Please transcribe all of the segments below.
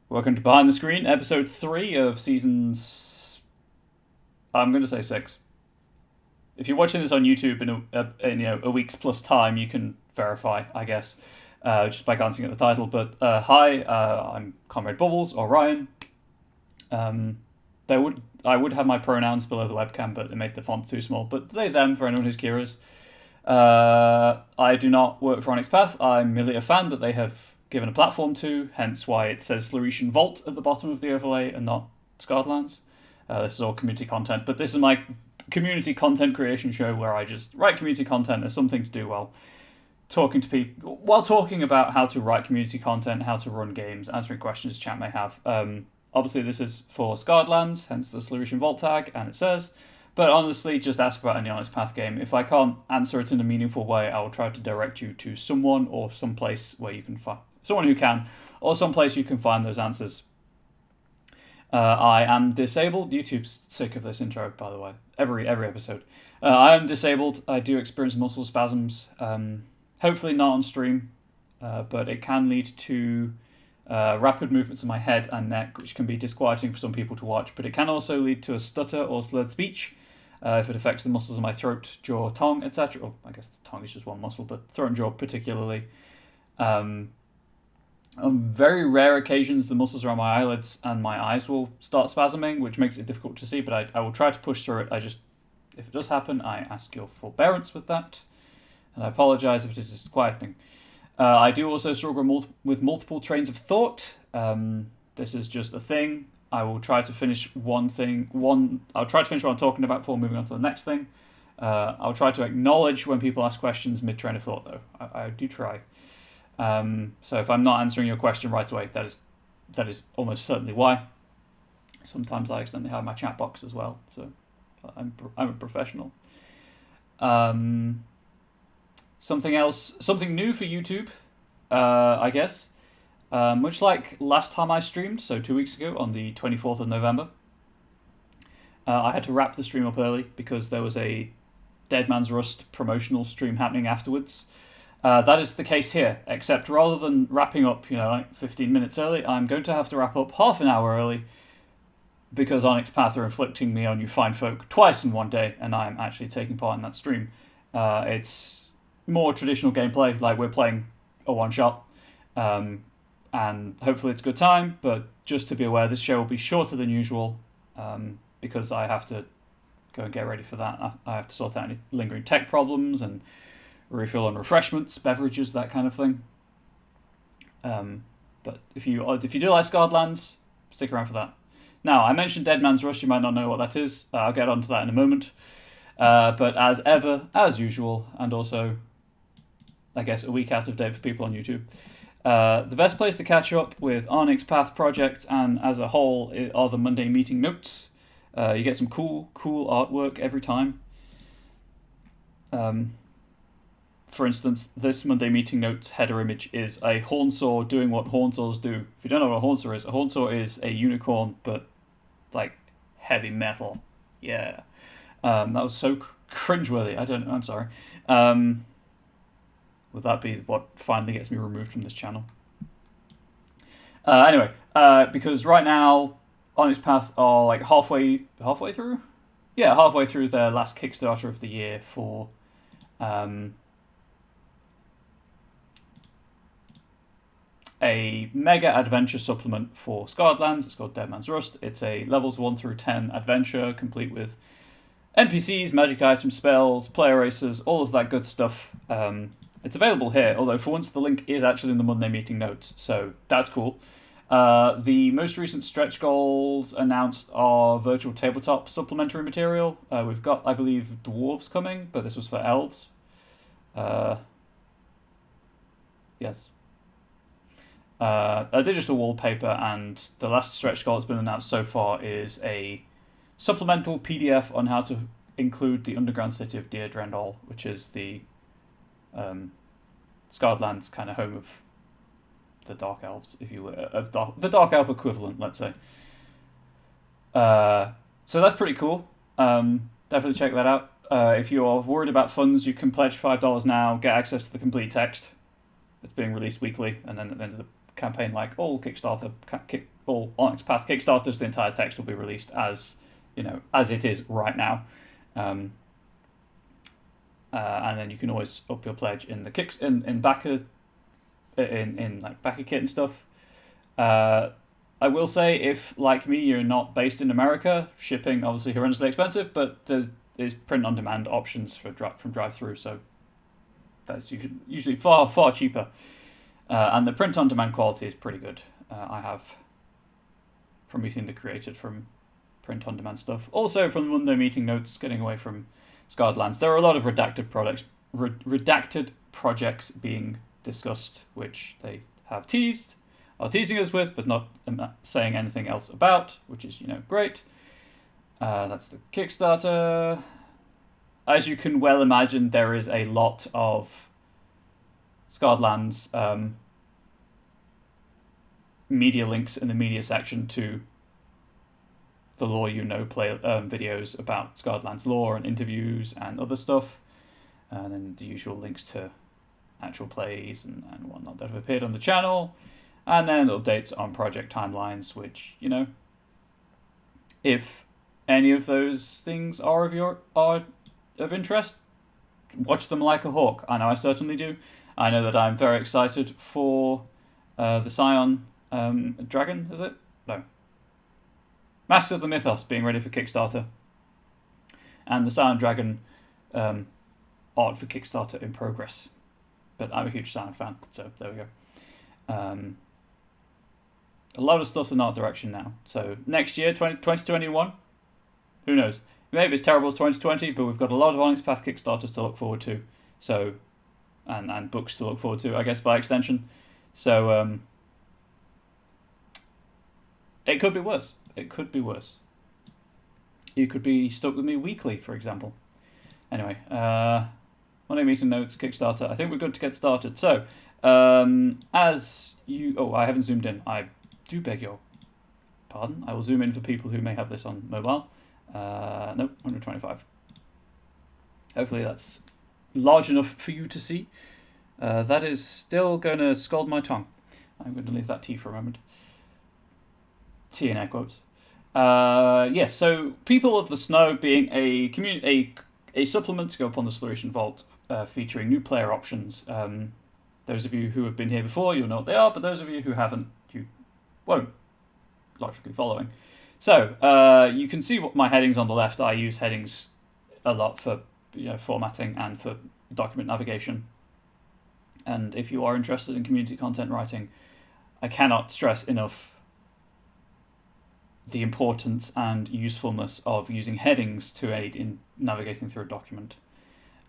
Welcome to Behind the Screen, episode 3 of I'm going to say 6. If you're watching this on YouTube in a week's plus time, you can verify, I guess, just by glancing at the title. But hi, I'm Comrade Bubbles or Ryan. I would have my pronouns below the webcam, but they made the font too small. But they them for anyone who's curious. I do not work for Onyx Path. I'm merely a fan that they have given a platform to, hence why it says Sluretian Vault at the bottom of the overlay and not Scardlands. This is all community content, but this is my community content creation show where I just write community content as something to do while talking to people, while talking about how to write community content, how to run games, answering questions chat may have. Obviously, this is for Scardlands, hence the Sluretian Vault tag, and it says. But honestly, just ask about any Onyx Path game. If I can't answer it in a meaningful way, I will try to direct you to someone or someplace where you can find someone who can, or someplace you can find those answers. I am disabled. YouTube's sick of this intro, by the way. Every episode. I am disabled. I do experience muscle spasms. Hopefully not on stream, but it can lead to rapid movements in my head and neck, which can be disquieting for some people to watch. But it can also lead to a stutter or slurred speech if it affects the muscles of my throat, jaw, tongue, etc. Oh, I guess the tongue is just one muscle, but throat and jaw particularly. On very rare occasions, the muscles around my eyelids and my eyes will start spasming, which makes it difficult to see, but I will try to push through it. If it does happen, I ask your forbearance with that, and I apologise if it is disquieting. I do also struggle with multiple trains of thought. This is just a thing. I will try to finish I'll try to finish what I'm talking about before moving on to the next thing. I'll try to acknowledge when people ask questions mid-train of thought, though. I do try. So if I'm not answering your question right away, that is almost certainly why. Sometimes I accidentally have my chat box as well, so I'm a professional. Something new for YouTube, I guess. Much like last time I streamed, so 2 weeks ago on the 24th of November, I had to wrap the stream up early because there was a Dead Man's Rust promotional stream happening afterwards. That is the case here, except rather than wrapping up, like 15 minutes early, I'm going to have to wrap up half an hour early because Onyx Path are inflicting me on you fine folk twice in one day, and I'm actually taking part in that stream. It's more traditional gameplay, like we're playing a one-shot, and hopefully it's a good time, but just to be aware, this show will be shorter than usual because I have to go and get ready for that. I have to sort out any lingering tech problems and refill on refreshments, beverages, that kind of thing. But if you do like Scardlands, stick around for that. Now, I mentioned Dead Man's Rush. You might not know what that is. I'll get onto that in a moment. But as ever, as usual, and also, I guess, a week out of date for people on YouTube, the best place to catch up with Onyx Path project and as a whole are the Monday meeting notes. You get some cool artwork every time. For instance, this Monday meeting notes header image is a hornsaw doing what hornsaws do. If you don't know what a hornsaw is a unicorn, but like heavy metal. Yeah. That was so cringeworthy. I'm sorry. Would that be what finally gets me removed from this channel? Anyway, because right now, Onyx Path are like halfway through? Yeah, halfway through their last Kickstarter of the year for a mega adventure supplement for Scardlands. It's called Dead Man's Rust. It's a levels 1 through 10 adventure, complete with NPCs, magic items, spells, player races, all of that good stuff. It's available here, although for once the link is actually in the Monday meeting notes, so that's cool. The most recent stretch goals announced are virtual tabletop supplementary material. We've got, I believe, dwarves coming, but this was for elves. Yes. A digital wallpaper, and the last stretch goal that's been announced so far is a supplemental PDF on how to include the underground city of Deir Drendal, which is the Scardlands kind of home of the Dark Elves, if you will, the Dark Elf equivalent, let's say. So that's pretty cool. Definitely check that out. If you're worried about funds, you can pledge $5 now, get access to the complete text. It's being released weekly, and then at the end of the campaign like all all Onyx Path Kickstarters, the entire text will be released as as it is right now. And then you can always up your pledge in the kicks in backer in like backer kit and stuff. I will say, if like me you're not based in America, shipping obviously horrendously expensive, but there's print on demand options from drive-through, so that's usually far cheaper. And the print on demand quality is pretty good. I have from meeting the created from print on demand stuff. Also from the Monday meeting notes, getting away from Scarred Lands. There are a lot of redacted projects being discussed, which they are teasing us with, but not saying anything else about, which is great. That's the Kickstarter. As you can well imagine, there is a lot of Scarred Lands media links in the media section to the lore play videos about Scarred Lands lore and interviews and other stuff, and then the usual links to actual plays and whatnot that have appeared on the channel, and then updates on project timelines, which if any of those things are of interest, watch them like a hawk. I know I certainly do. I know that I'm very excited for the Scion Dragon, is it? No. Masters of the Mythos being ready for Kickstarter. And the Scion Dragon art for Kickstarter in progress. But I'm a huge Scion fan, so there we go. A lot of stuff's in that direction now. So next year, 2021, who knows? Maybe it's terrible as 2020, but we've got a lot of Onyx Path Kickstarters to look forward to. So, and books to look forward to, I guess, by extension. So, it could be worse. It could be worse. You could be stuck with me weekly, for example. Anyway, Monday meeting notes, Kickstarter. I think we're good to get started. So, as you... Oh, I haven't zoomed in. I do beg your pardon. I will zoom in for people who may have this on mobile. Nope, 125. Hopefully that's large enough for you to see. That is still going to scald my tongue. I'm going to leave that T for a moment. T in air quotes. Yes, so People of the Snow being a supplement to go up on the Slurration Vault, featuring new player options. Those of you who have been here before, you'll know what they are, but those of you who haven't, you won't, logically following. So, you can see what my headings on the left. I use headings a lot for formatting and for document navigation. And if you are interested in community content writing, I cannot stress enough the importance and usefulness of using headings to aid in navigating through a document.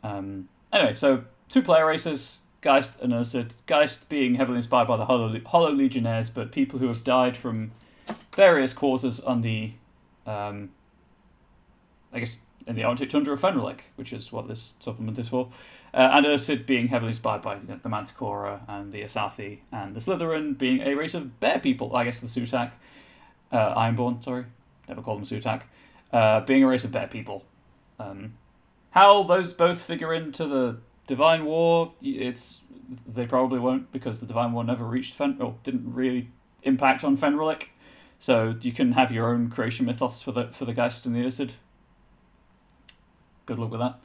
Anyway, so 2 player races, Geist and Ursid. Geist being heavily inspired by the Hollow Legionnaires, but people who have died from various causes on the, I guess, in the Arctic tundra of Fenrilik, which is what this supplement is for. And Ursid being heavily inspired by the Manticora and the Asathi, and the Slytherin being a race of bear people, I guess the Sutak. Ironborn, sorry. Never called them Sutak. Being a race of bear people. How those both figure into the Divine War, they probably won't, because the Divine War never reached didn't really impact on Fenrilik. So you can have your own creation mythos for the Geists and the Ursid. Good luck with that.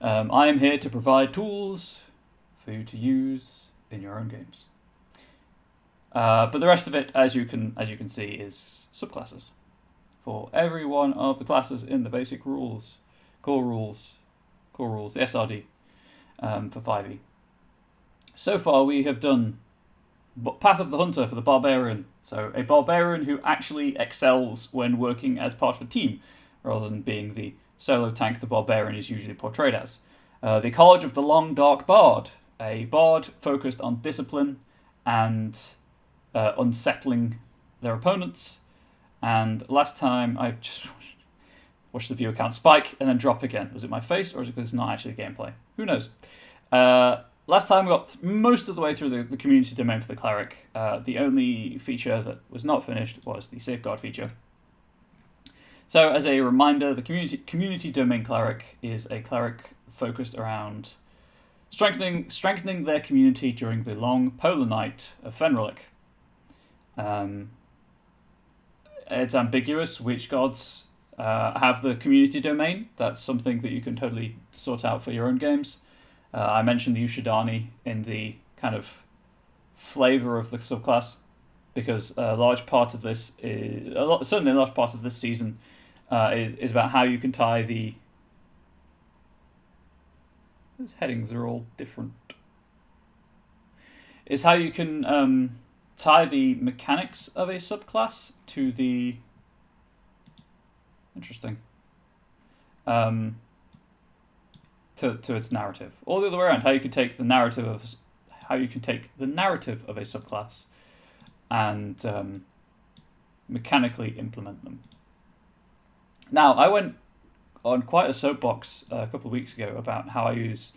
I am here to provide tools for you to use in your own games. But the rest of it, as you can see, is subclasses for every one of the classes in the basic rules, core rules, the SRD, for 5e. So far, we have done Path of the Hunter for the Barbarian. So a Barbarian who actually excels when working as part of a team, rather than being the solo tank the Barbarian is usually portrayed as. The College of the Long Dark Bard, a bard focused on discipline and unsettling their opponents. And last time I just watched the viewer count spike and then drop again. Was it my face, or is it because it's not actually gameplay? Who knows? Last time we got most of the way through the community domain for the Cleric. The only feature that was not finished was the Safeguard feature. So as a reminder, the community domain Cleric is a Cleric focused around strengthening their community during the long polar night of Fenrilik. It's ambiguous which gods have the community domain. That's something that you can totally sort out for your own games. I mentioned the Ushidani in the kind of flavor of the subclass, because a large part of this certainly a large part of this season is about how you can tie the. Those headings are all different. Is how you can tie the mechanics of a subclass to the. Interesting. To its narrative, or the other way around. How you can take the narrative of a subclass and mechanically implement them. Now, I went on quite a soapbox a couple of weeks ago about how I use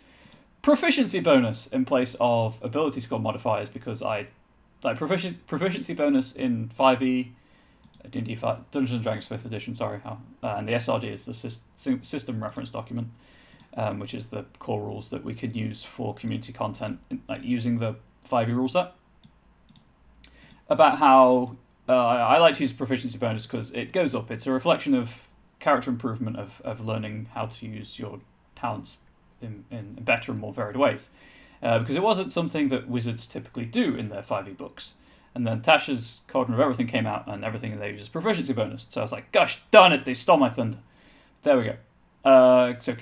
proficiency bonus in place of ability score modifiers, because I like proficiency bonus in 5e, D&D 5, Dungeons & Dragons 5th edition, sorry, and the SRD is the system reference document, which is the core rules that we could use for community content, like using the 5e rule set. About how I like to use proficiency bonus because it goes up. It's a reflection of character improvement, of learning how to use your talents in better and more varied ways. Because it wasn't something that wizards typically do in their 5e books. And then Tasha's Cauldron of Everything came out, and everything they use is proficiency bonus. So I was like, gosh darn it, they stole my thunder. There we go. So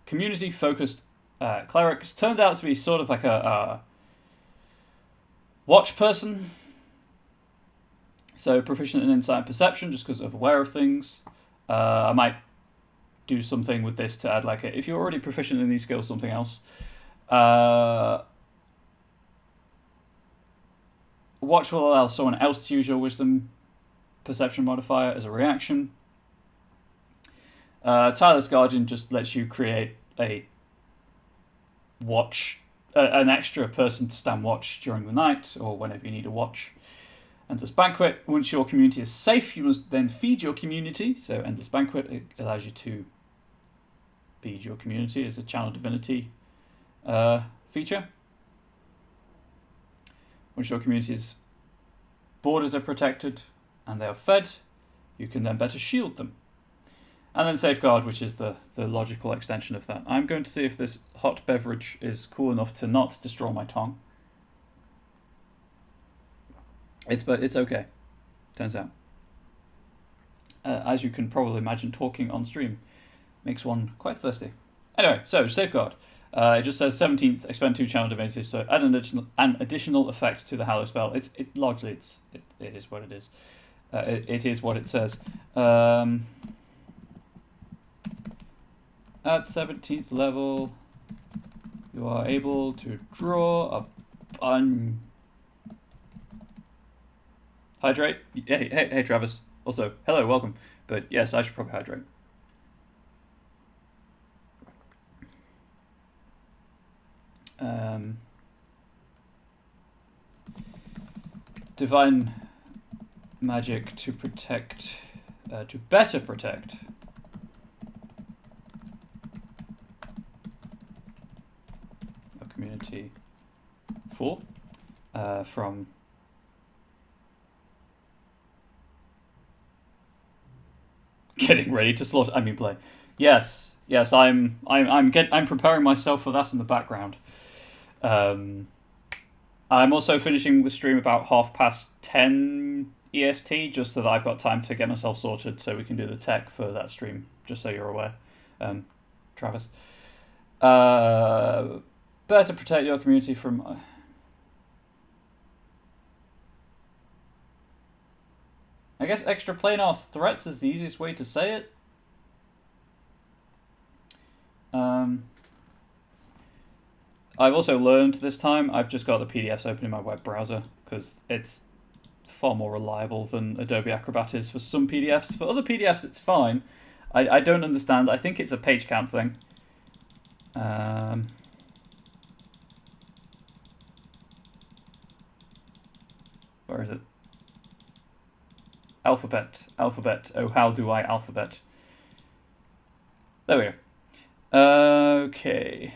community-focused clerics turned out to be sort of like a watch person. So proficient in insight and perception, just because of aware of things. I might do something with this to add if you're already proficient in these skills, something else. Watch will allow someone else to use your wisdom perception modifier as a reaction. Tireless Guardian just lets you create a watch, an extra person to stand watch during the night or whenever you need a watch. Endless Banquet, once your community is safe, you must then feed your community. So Endless Banquet, it allows you to feed your community as a channel divinity feature. Once your community's borders are protected and they are fed, you can then better shield them. And then Safeguard, which is the logical extension of that. I'm going to see if this hot beverage is cool enough to not destroy my tongue. It's okay, turns out. As you can probably imagine, talking on stream makes one quite thirsty. Anyway, so Safeguard. It just says 17th, expend 2 channel divinities, so add an additional effect to the Hallow spell. It is what it is. It is what it says. At 17th level, you are able to draw a hydrate. Hey, Travis. Also, hello, welcome. But yes, I should probably hydrate. Divine magic to protect, to better protect a community 4 from getting ready to slaughter. I mean, play. Yes. I'm preparing myself for that in the background. I'm also finishing the stream about 10:30 EST, just so that I've got time to get myself sorted, so we can do the tech for that stream. Just so you're aware, Travis. Better protect your community from. I guess extraplanar threats is the easiest way to say it. I've also learned this time, I've just got the PDFs open in my web browser, because it's far more reliable than Adobe Acrobat is for some PDFs. For other PDFs, it's fine. I don't understand. I think it's a page count thing. Where is it? Alphabet. Oh, how do I alphabet? There we go. Okay.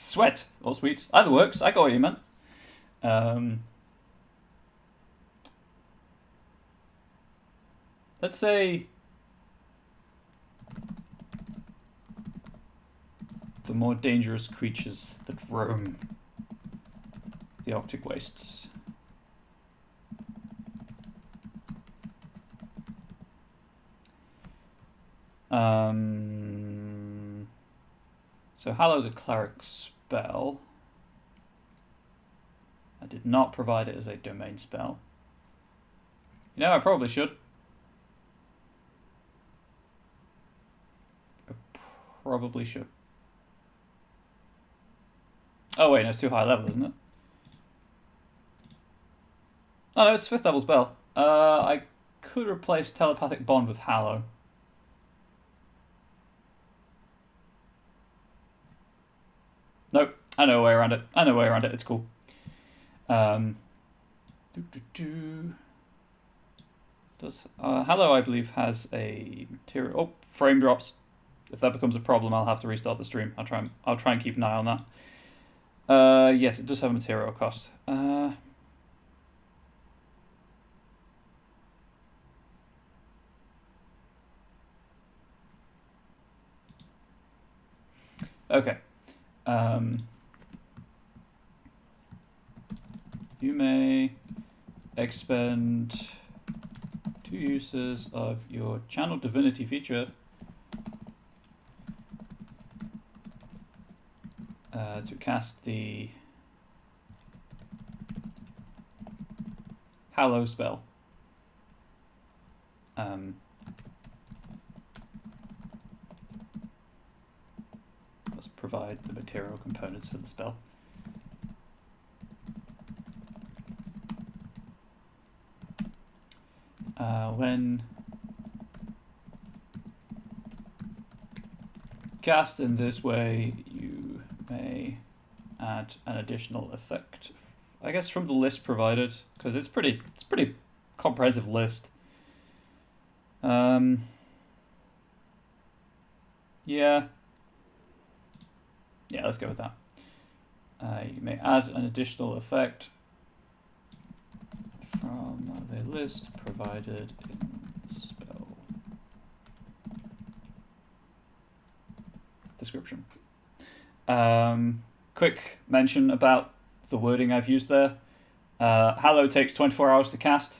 Sweat or sweet. Either works. I got what you meant. Let's say the more dangerous creatures that roam the Arctic wastes. So Hallow's a cleric spell. I did not provide it as a domain spell. You know, I probably should. Probably should. Oh wait, no, it's too high level, isn't it? Oh no, it's 5th level spell. I could replace Telepathic Bond with Hallow. Nope, I know a way around it. I know a way around it, it's cool. Does Hallow, I believe, has a material... Oh, frame drops. If that becomes a problem, I'll have to restart the stream. I'll try and keep an eye on that. Yes, it does have a material cost. Okay. You may expend 2 uses of your Channel Divinity feature to cast the Hallow spell. Let's provide the material components for the spell. When cast in this way, you may add an additional effect, I guess, from the list provided, because it's pretty comprehensive list. Yeah. Yeah, let's go with that. You may add an additional effect from the list provided in the spell description. Quick mention about the wording I've used there. Hallow takes 24 hours to cast,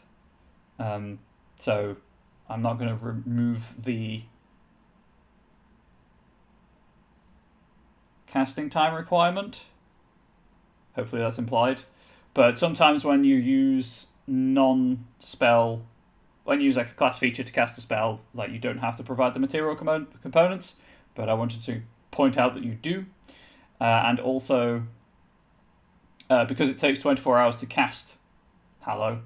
so I'm not going to remove the casting time requirement. Hopefully that's implied. But sometimes when you use non-spell, when you use like a class feature to cast a spell, like you don't have to provide the material components, but I wanted to point out that you do. And also, because it takes 24 hours to cast Hallow,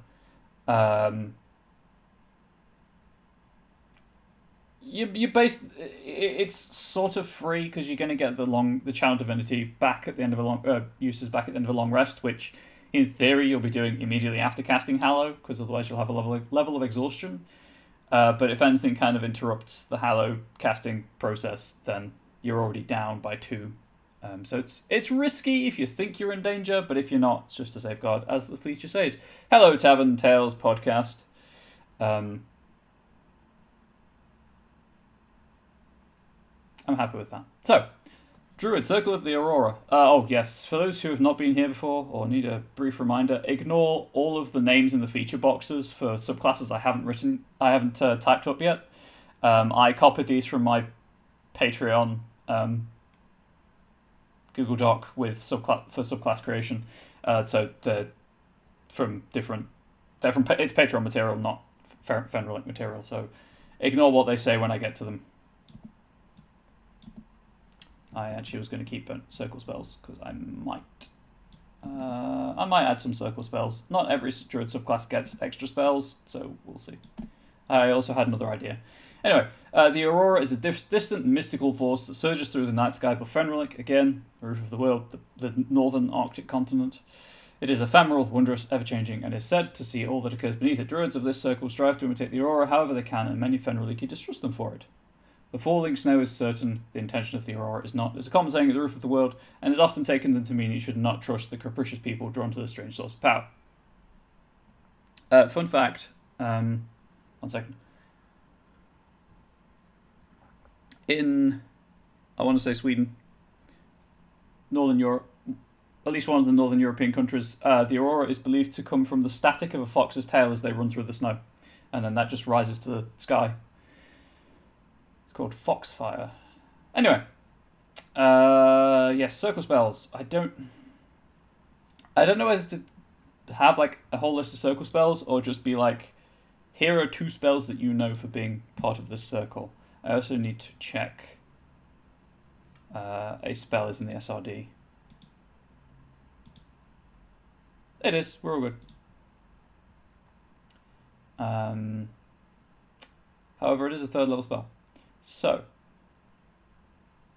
it's sort of free because you're going to get the Channel Divinity back at the end of a long uses back at the end of a long rest, which in theory you'll be doing immediately after casting Hallow, because otherwise you'll have a level of exhaustion. But if anything kind of interrupts the Hallow casting process, then you're already down by 2. So it's risky if you think you're in danger, but if you're not, it's just a safeguard, as the feature says. Hello, Tavern Tales podcast. I'm happy with that. So, Druid, Circle of the Aurora. Oh, yes. For those who have not been here before or need a brief reminder, ignore all of the names in the feature boxes for subclasses I haven't typed up yet. I copied these from my Patreon Google Doc with subclass creation. So they're from different. It's Patreon material, not Fenrilic material. So ignore what they say when I get to them. I actually was going to keep circle spells because I might add some circle spells. Not every Druid subclass gets extra spells, so we'll see. I also had another idea. Anyway, the Aurora is a distant mystical force that surges through the night sky above Fenrilic, again, the roof of the world, the northern Arctic continent. It is ephemeral, wondrous, ever-changing, and is said to see all that occurs beneath it. Druids of this circle strive to imitate the Aurora however they can, and many Fenrilici distrust them for it. The falling snow is certain, the intention of the aurora is not. There's a common saying at the roof of the world, and is often taken to mean you should not trust the capricious people drawn to the strange source of power. Fun fact, 1 second. In, I want to say Sweden, Northern Europe, at least one of the Northern European countries, the aurora is believed to come from the static of a fox's tail as they run through the snow. And then that just rises to the sky. It's called foxfire. Anyway. Yes, circle spells. I don't know whether to have like a whole list of circle spells or just be like, here are 2 spells that you know for being part of this circle. I also need to check a spell is in the SRD. It is. We're all good. However, it is a 3rd level spell. So,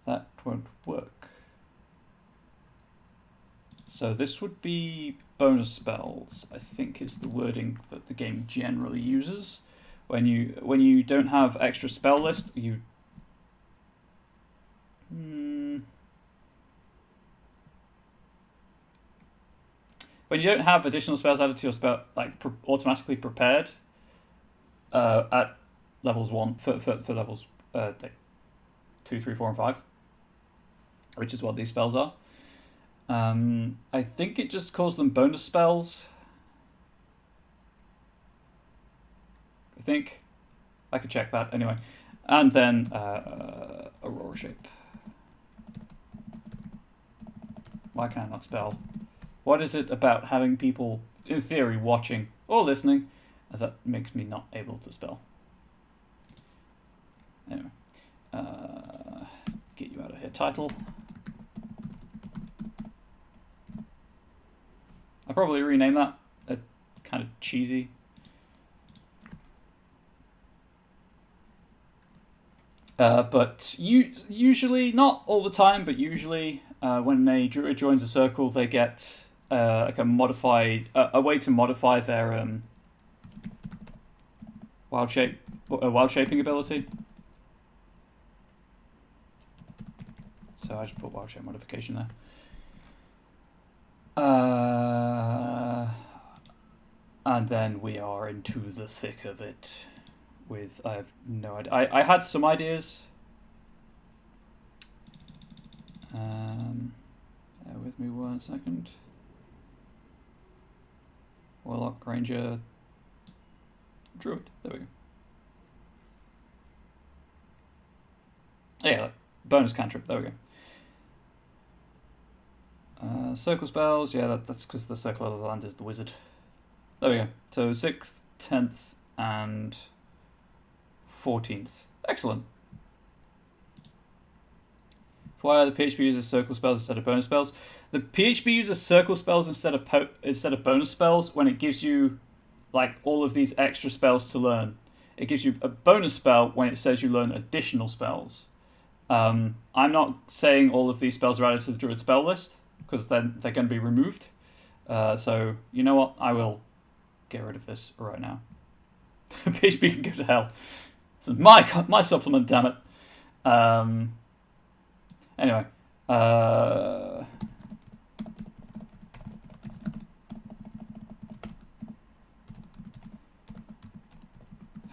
that won't work. So this would be bonus spells, I think is the wording that the game generally uses. When you don't have extra spell list, you... When you don't have additional spells added to your spell, like automatically prepared at levels 1 for levels 2, 3, 4, and 5, which is what these spells are. I think it just calls them bonus spells. I think I could check that anyway, and then Aurora Shape. Why can I not spell? What is it about having people, in theory, watching or listening, that makes me not able to spell? Anyway, get you out of here. Title. I'll probably rename that. Kind of cheesy. But usually, not all the time, but usually when a druid joins a circle, they get like a modified, a way to modify their wild shaping ability. So I just put wild shape modification there. And then we are into the thick of it. With I have no idea. I had some ideas. Bear with me 1 second. Warlock, Ranger, Druid. There we go. Yeah, bonus cantrip. There we go. Circle spells. Yeah, that's because the circle of the land is the wizard. There we go. So 6th, 10th, and 14th. Excellent. Why are the PHP uses circle spells instead of bonus spells? The PHP uses circle spells instead of bonus spells when it gives you like all of these extra spells to learn. It gives you a bonus spell when it says you learn additional spells. I'm not saying all of these spells are added to the Druid spell list because then they're going to be removed. So you know what? I will get rid of this right now. PHP can go to hell. This is my supplement, damn it. Anyway.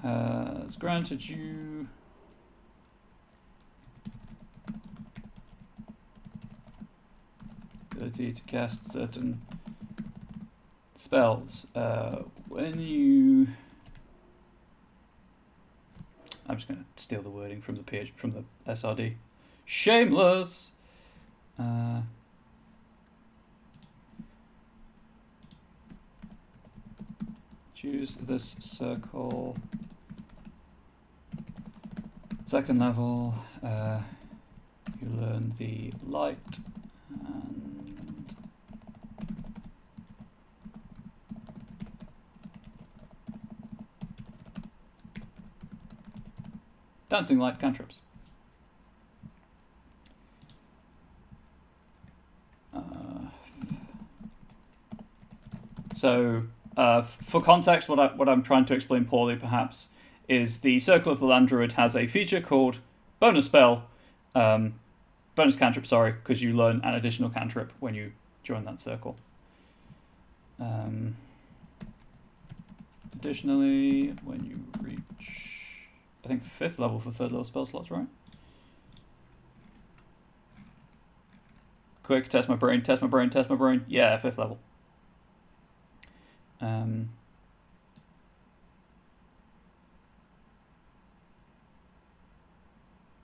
Has granted you ability to cast certain spells. When you... I'm just going to steal the wording from the SRD. Shameless! Choose this circle. 2nd level. You learn the light and dancing light cantrips. So, for context, what I'm trying to explain poorly, perhaps, is the Circle of the Land Druid has a feature called bonus spell, bonus cantrip, sorry, because you learn an additional cantrip when you join that circle. Additionally, when you reach, I think 5th level for 3rd level spell slots, right? Quick, test my brain, test my brain, test my brain. Yeah, 5th level.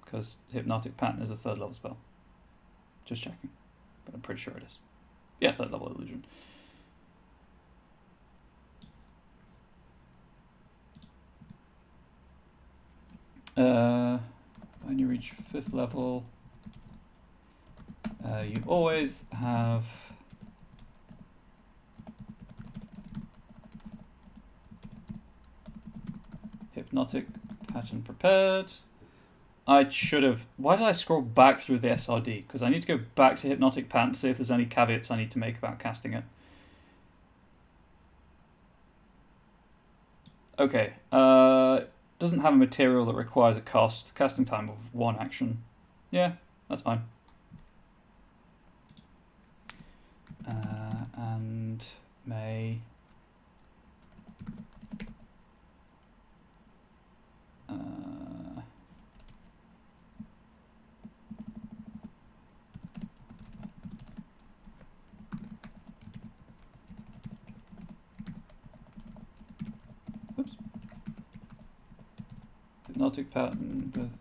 Because Hypnotic Pattern is a 3rd level spell. Just checking, but I'm pretty sure it is. Yeah, 3rd level illusion. When you reach 5th level, you always have Hypnotic Pattern prepared. I should have... Why did I scroll back through the SRD? Because I need to go back to Hypnotic Pattern to see if there's any caveats I need to make about casting it. Okay. Doesn't have a material that requires a cost. Casting time of 1 action. Yeah, that's fine. And may...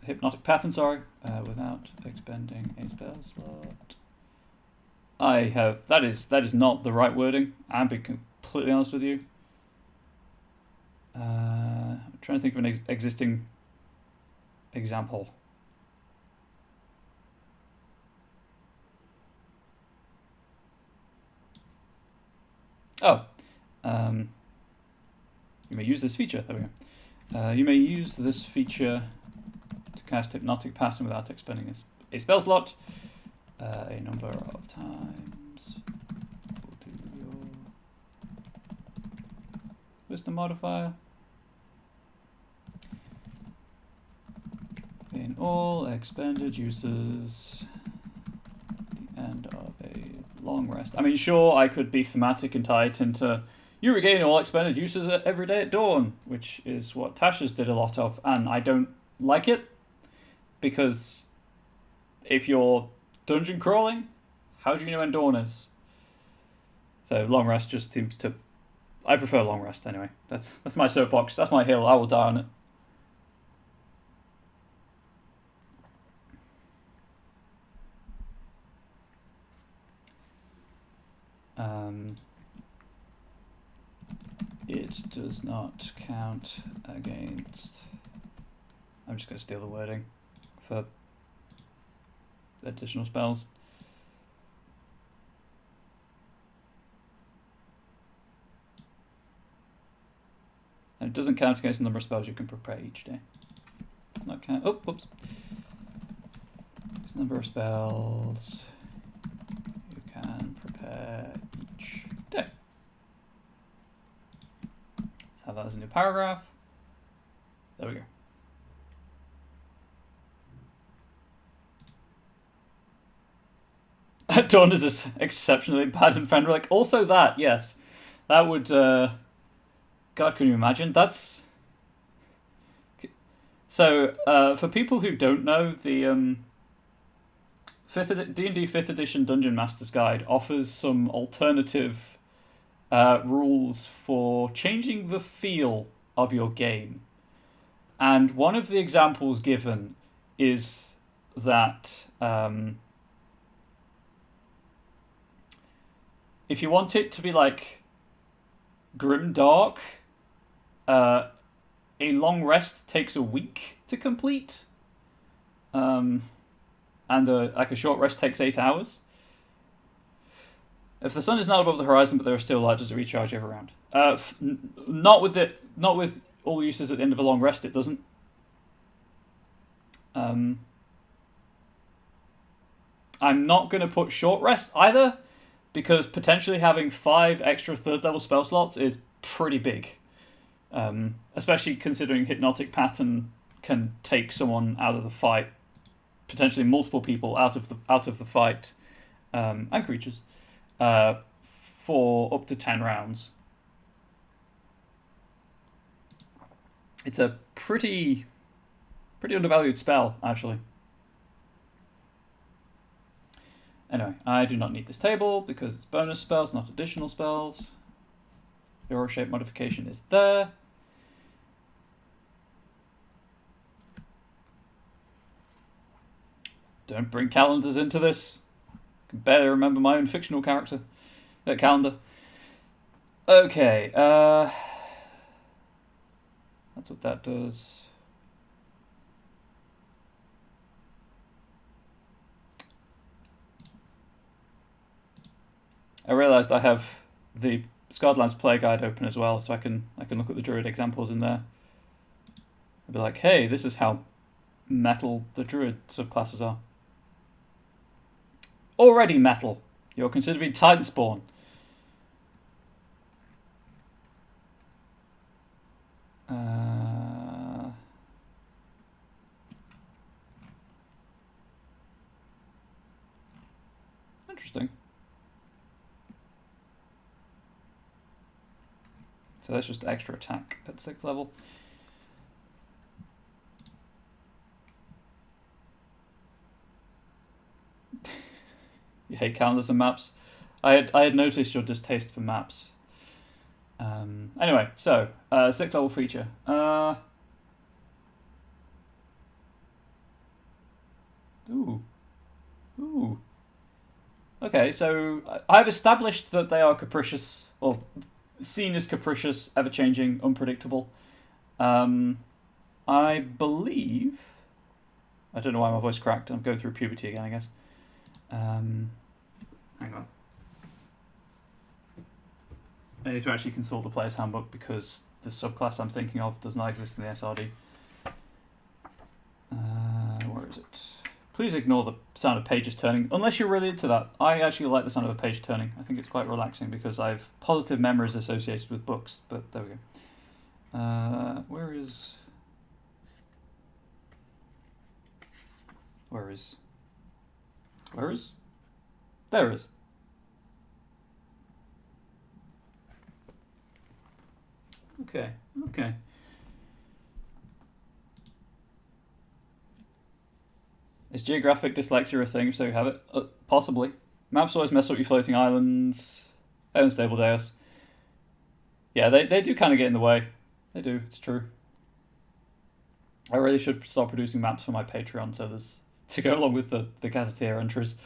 Hypnotic pattern, sorry, without expending a spell slot. That is not the right wording. I'm being completely honest with you. I'm trying to think of an existing example. Oh, you may use this feature. There we go. You may use this feature to cast Hypnotic Pattern without expending a spell slot a number of times. We'll do your Wisdom modifier. In all expended uses at the end of a long rest. I mean, sure, I could be thematic and tie it into... You regain all expended uses every day at dawn, which is what Tasha's did a lot of, and I don't like it, because if you're dungeon crawling, how do you know when dawn is? So long rest just seems to... I prefer long rest anyway. That's my soapbox. That's my hill. I will die on it. It does not count against... I'm just going to steal the wording for additional spells. And it doesn't count against the number of spells you can prepare each day. Does not count... Oh, whoops. It's the number of spells you can prepare each day. Let's have that as a new paragraph. There we go. Dawn is exceptionally bad in Fenric. Also that, yes. That would... God, can you imagine? That's... So, for people who don't know, the D&D 5th edition Dungeon Master's Guide offers some alternative rules for changing the feel of your game. And one of the examples given is that if you want it to be like grim dark, a long rest takes a week to complete, and a short rest takes 8 hours. If the sun is not above the horizon but there are still light, does it recharge every round? Not with all uses at the end of a long rest. It doesn't. I'm not going to put short rest either, because potentially having 5 extra 3rd level spell slots is pretty big. Especially considering Hypnotic Pattern can take someone out of the fight potentially multiple people out of the fight, and creatures, for up to 10 rounds. It's a pretty undervalued spell, actually. Anyway, I do not need this table because it's bonus spells, not additional spells. The aura shape modification is there. Don't bring calendars into this. I can barely remember my own fictional character. Calendar. Okay, that's what that does. I realised I have the Scardlands player guide open as well, so I can look at the Druid examples in there. I'd be like, hey, this is how metal the Druid subclasses are. Already metal. You're considered to be Titan Spawn. Interesting. So that's just extra attack at 6th level. You hate calendars and maps? I had noticed your distaste for maps. Anyway, so 6th level feature. Ooh. Okay, so I've established that they are capricious, or seen as capricious, ever-changing, unpredictable. I believe... I don't know why my voice cracked. I'm going through puberty again, I guess. Hang on. I need to actually consult the player's handbook because the subclass I'm thinking of does not exist in the SRD. Where is it? Please ignore the sound of pages turning, unless you're really into that. I actually like the sound of a page turning. I think it's quite relaxing because I have positive memories associated with books, but there we go. Where is... There it is. Okay. Is geographic dyslexia a thing, so you have it? Possibly. Maps always mess up your floating islands. Unstable Deus. Yeah, they do kind of get in the way. They do, it's true. I really should start producing maps for my Patreon servers to go along with the Gazetteer entries.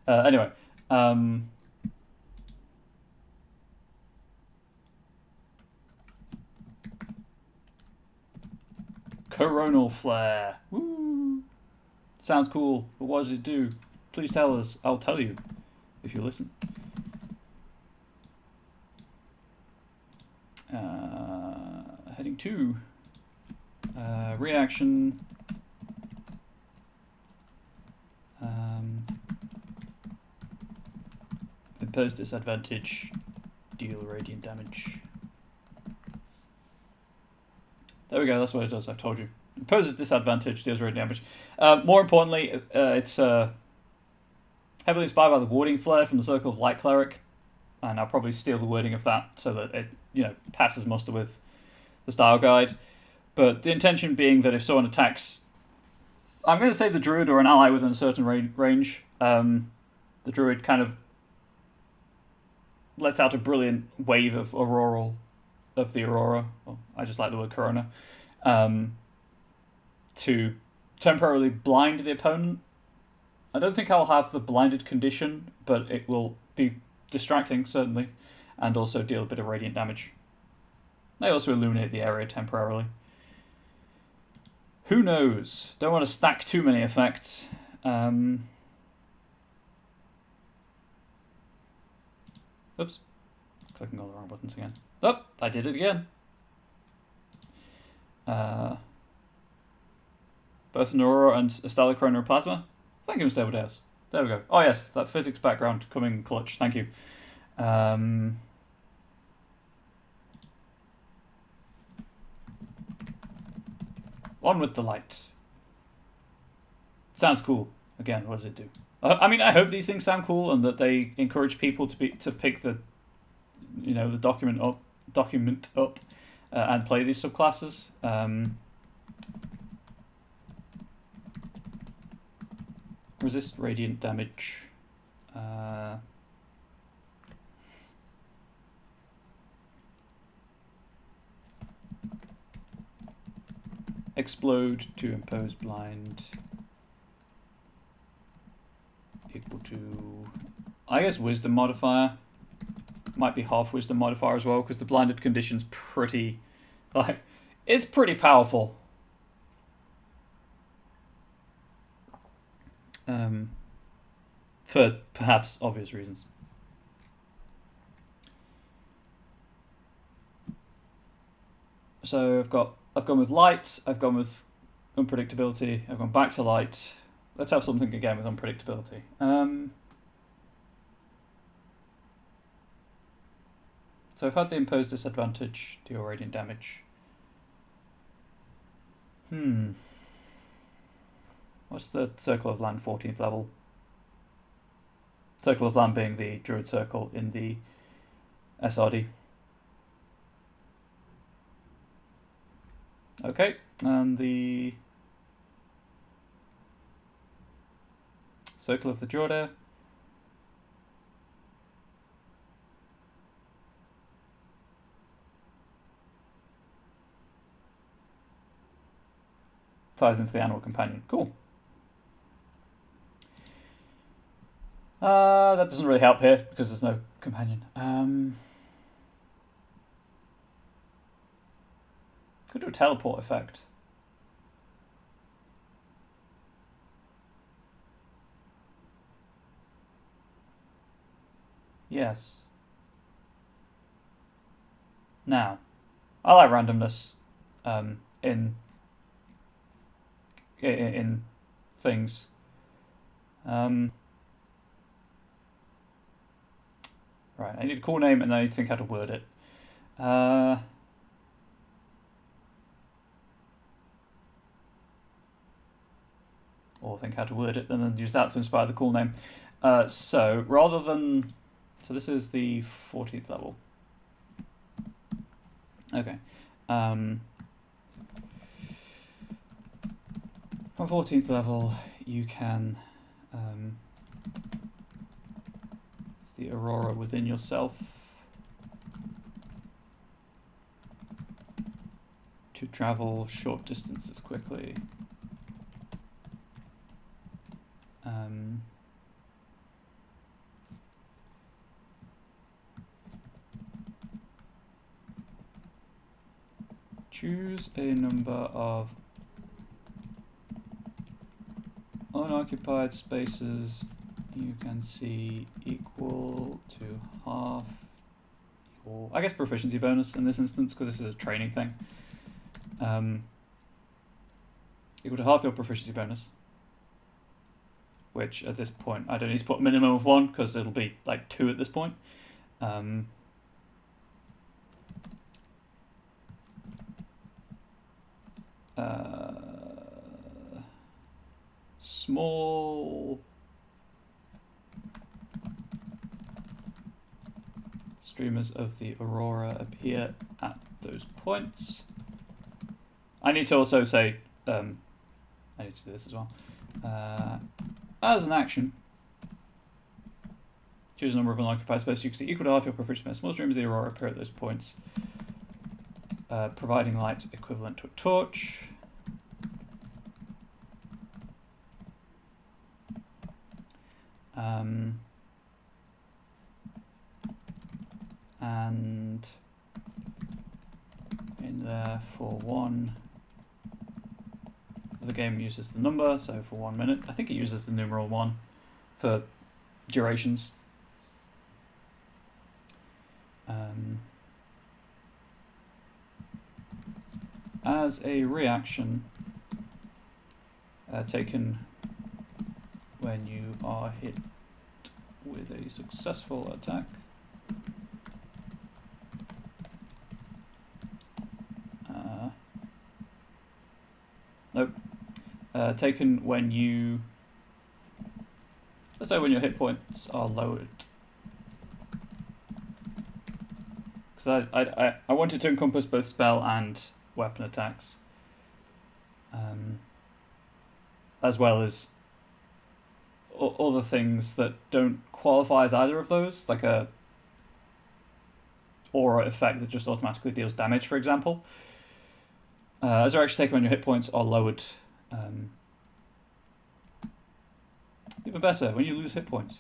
Anyway. Coronal Flare. Woo! Sounds cool, but what does it do? Please tell us. I'll tell you if you listen. Heading 2. Reaction. Impose disadvantage. Deal radiant damage. There we go, that's what it does, I've told you. Imposes disadvantage, deals radiant damage. More importantly, it's heavily inspired by the warding flare from the Circle of Light Cleric. And I'll probably steal the wording of that so that it, passes muster with the style guide. But the intention being that if someone attacks, I'm going to say the Druid or an ally within a certain range, the Druid kind of lets out a brilliant wave of the Aurora. Well, I just like the word Corona. To temporarily blind the opponent. I don't think I'll have the blinded condition, but it will be distracting, certainly, and also deal a bit of radiant damage. They also illuminate the area temporarily. Who knows? Don't want to stack too many effects. Oops. Clicking all the wrong buttons again. Oh, I did it again. Both an Aurora and a Stellar Corona Plasma. Thank you, Unstable Deus. There we go. Oh yes, that physics background coming clutch. Thank you. On with the light. Sounds cool. Again, what does it do? I mean, I hope these things sound cool and that they encourage people to pick the, the document up, and play these subclasses. Resist radiant damage. Explode to impose blind. Equal to, I guess, wisdom modifier. Might be half wisdom modifier as well, because the blinded condition's pretty, it's pretty powerful. For perhaps obvious reasons. So I've gone with light, I've gone with unpredictability, I've gone back to light. Let's have something again with unpredictability. So I've had the imposed disadvantage, deal radiant damage. What's the Circle of Land 14th level? Circle of Land being the Druid circle in the SRD. Okay, and the Circle of the Druid. Ties into the Animal Companion. Cool. That doesn't really help here because there's no companion. Could do a teleport effect. Yes. Now, I like randomness in things. Right, I need a cool name and I need to think how to word it. Or think how to word it and then use that to inspire the cool name. So rather than, so this is the 14th level. Okay. From 14th level, you can, it's the Aurora within yourself. To travel short distances quickly. Choose a number of unoccupied spaces you can see equal to half your, I guess, proficiency bonus in this instance, because this is a training thing. Equal to half your proficiency bonus, which at this point I don't need to put a minimum of 1 because it'll be like 2 at this point. Small streamers of the Aurora appear at those points. I need to also say, I need to do this as well. As an action, choose a number of unoccupied spaces you can see equal to half your proficiency. Small streamers of the Aurora appear at those points, providing light equivalent to a torch. And in there for 1, the game uses the number, so for 1 minute. I think it uses the numeral 1 for durations. As a reaction taken when you are hit with a successful attack, nope. taken when you... Let's say when your hit points are lowered. Because I wanted to encompass both spell and weapon attacks. As well as other things that don't qualify as either of those, like a aura effect that just automatically deals damage, for example. As they're actually taken when your hit points are lowered. Even better, when you lose hit points.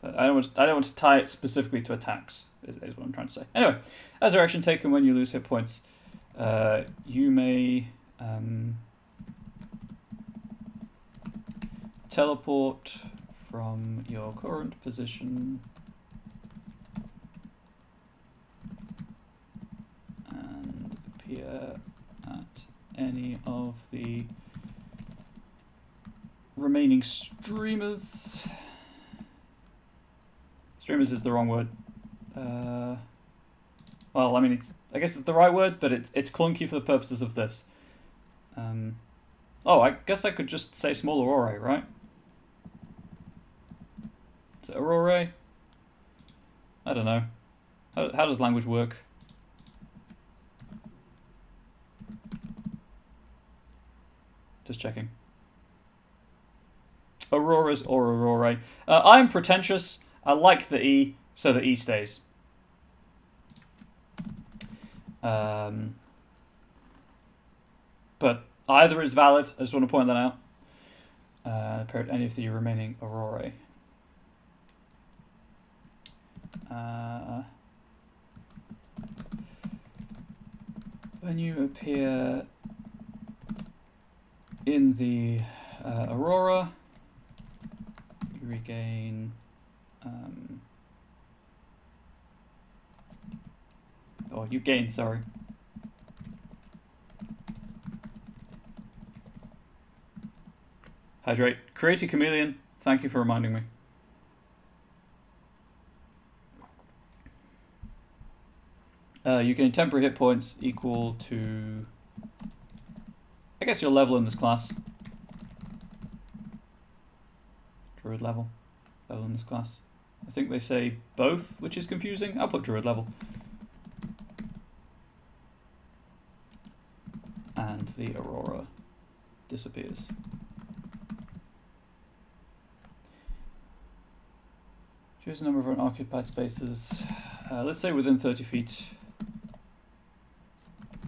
I don't want to tie it specifically to attacks, is what I'm trying to say. Anyway, as their action taken when you lose hit points, you may teleport from your current position and appear at any of the remaining streamers. Streamers is the wrong word. Well, I mean, I guess it's the right word, but it's clunky for the purposes of this. Oh, I guess I could just say small aurora, right? Is it aurora? I don't know. How does language work? Just checking. Auroras or aurora. I'm pretentious. I like the E, so the E stays. But either is valid. I just want to point that out. Appear at any of the remaining aurorae. When you appear in the aurora, you regain or you gain, sorry. Hydrate. Create a chameleon. Thank you for reminding me. You gain temporary hit points equal to, I guess, your level in this class. Druid level. Level in this class. I think they say both, which is confusing. I'll put Druid level. And the aurora disappears. Choose a number of unoccupied spaces. Let's say within 30 feet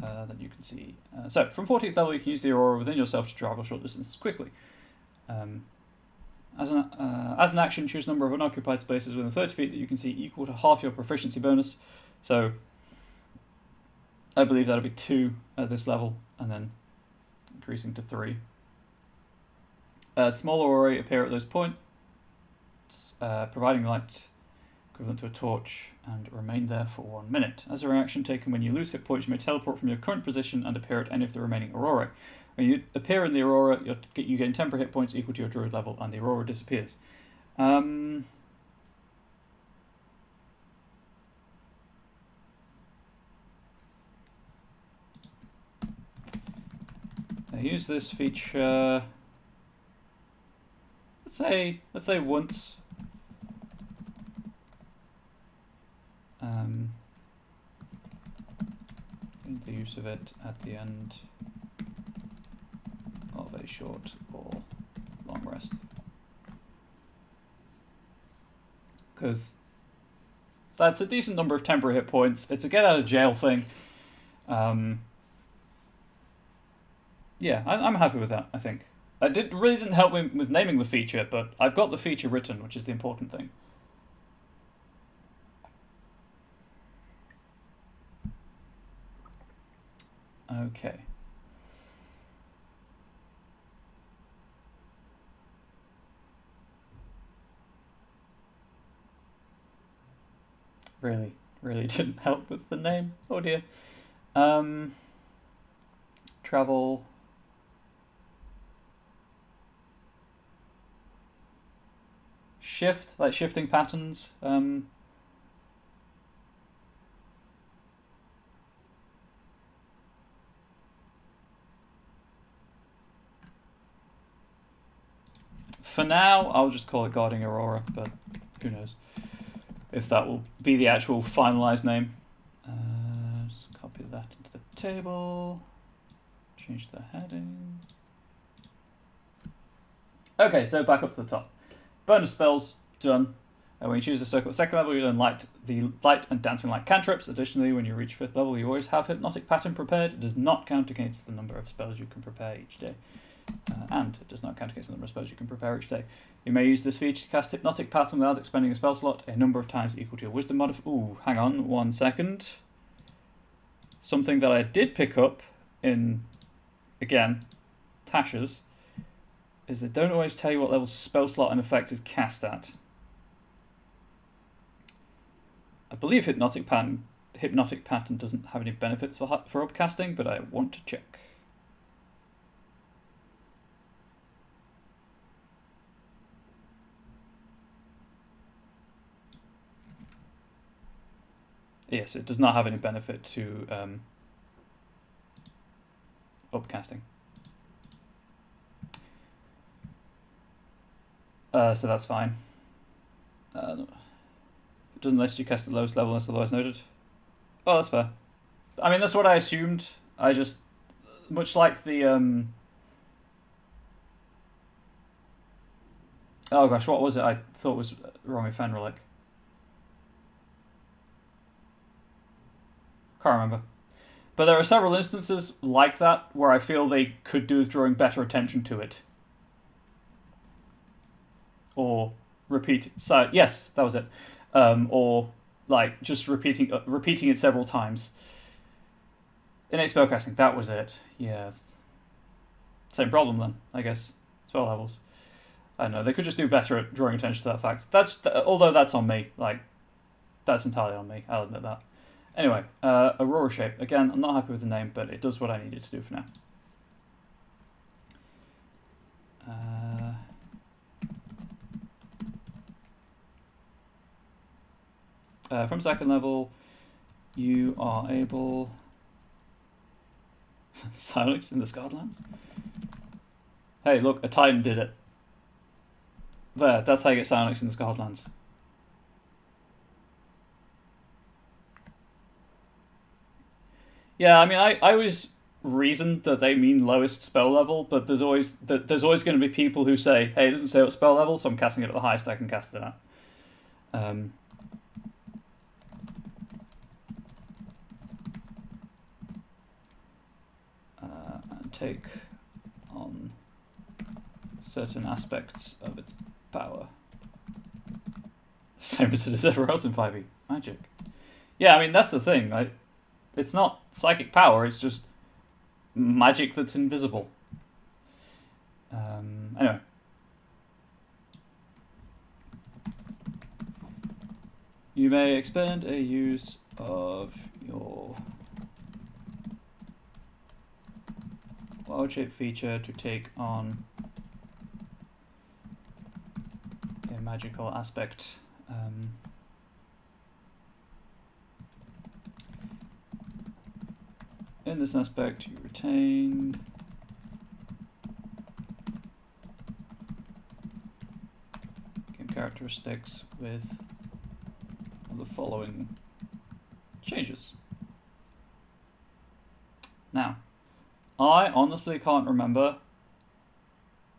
that you can see. So, from 14th level, you can use the aurora within yourself to travel short distances quickly. As an action, choose a number of unoccupied spaces within 30 feet that you can see equal to half your proficiency bonus. So, I believe that'll be 2 at this level, and then increasing to 3. Small aurora appear at those points, providing light equivalent to a torch, and remain there for 1 minute. As a reaction taken when you lose hit points, you may teleport from your current position and appear at any of the remaining aurorae. When you appear in the aurora, you gain temporary hit points equal to your druid level, and the aurora disappears. I use this feature. Let's say once. The use of it at the end of a short or long rest, because that's a decent number of temporary hit points. It's a get out of jail thing. Yeah, I'm happy with that. I think it really didn't help me with naming the feature, but I've got the feature written, which is the important thing. Okay. Really didn't help with the name. Oh dear. Travel. Shift, like shifting patterns. For now, I'll just call it Guarding Aurora, but who knows if that will be the actual finalized name. Just copy that into the table. Change the heading. Okay, so back up to the top. Bonus spells, done. When you choose the circle at second level, you learn the light and dancing light cantrips. Additionally, when you reach 5th level, you always have Hypnotic Pattern prepared. It does not count against the number of spells you can prepare each day. And it does not count against the number of spells you can prepare each day. You may use this feature to cast Hypnotic Pattern without expending a spell slot a number of times equal to your Wisdom modifier. Ooh, hang on 1 second. Something that I did pick up in, again, Tasha's, is they don't always tell you what level spell slot an effect is cast at. I believe Hypnotic Pattern doesn't have any benefits for upcasting, but I want to check. Yes, it does not have any benefit to upcasting. So that's fine. It doesn't let you cast the lowest level unless otherwise noted. Oh, that's fair. I mean, that's what I assumed. I just, much like the oh gosh, what was it I thought was wrong with Fenrilic? Can't remember. But there are several instances like that where I feel they could do with drawing better attention to it. Or repeat. So yes, that was it. Or like just repeating it several times. Innate spellcasting, that was it. Yeah. Same problem then, I guess. Spell levels. I don't know. They could just do better at drawing attention to that fact. Although that's on me. Like, that's entirely on me. I'll admit that. Anyway, Aurora shape. Again, I'm not happy with the name, but it does what I need it to do for now. From second level, you are able... Silence in the Scarlands? Hey, look, a Titan did it. There, that's how you get Silence in the Scarlands. Yeah, I mean, I always reasoned that they mean lowest spell level, but there's always going to be people who say, hey, it doesn't say what spell level, so I'm casting it at the highest I can cast it at. And take on certain aspects of its power. Same as it is everywhere else in 5e. Magic. Yeah, I mean, that's the thing. It's not psychic power, it's just magic that's invisible. Anyway. You may expend a use of your wild shape feature to take on a magical aspect. In this aspect, you retain game characteristics with the following changes. Now, I honestly can't remember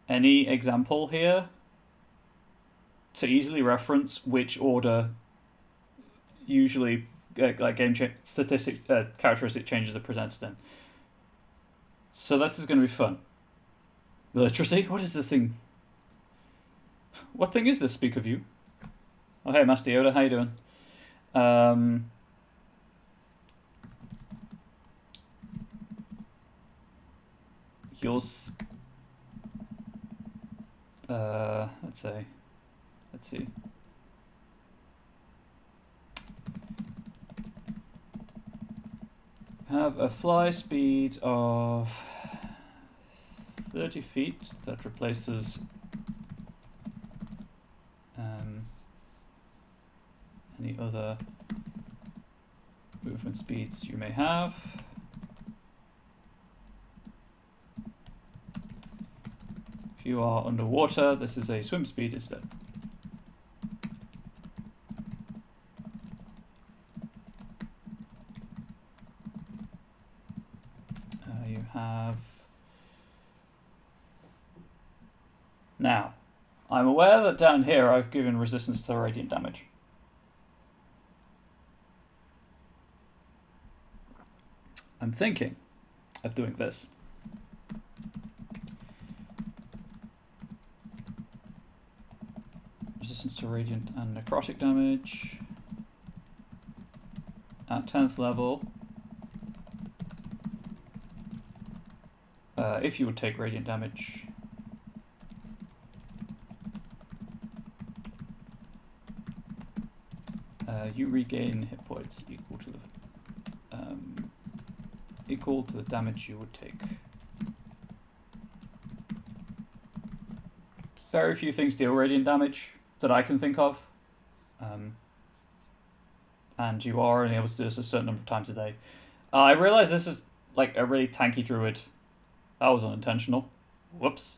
any example here to easily reference which order usually like characteristic changes are presented in. So this is going to be fun. Literacy? What is this thing? What thing is this, speak of you? Oh, hey, Master Yoda, how you doing? Let's see. Have a fly speed of 30 feet that replaces any other movement speeds you may have. If you are underwater, this is a swim speed instead. You have... Now, I'm aware that down here I've given resistance to radiant damage. I'm thinking of doing this. Resistance to radiant and necrotic damage at 10th level. If you would take radiant damage, you regain hit points equal to the damage you would take. Very few things deal radiant damage that I can think of, and you are only able to do this a certain number of times a day. I realize this is like a really tanky druid. That was unintentional. Whoops.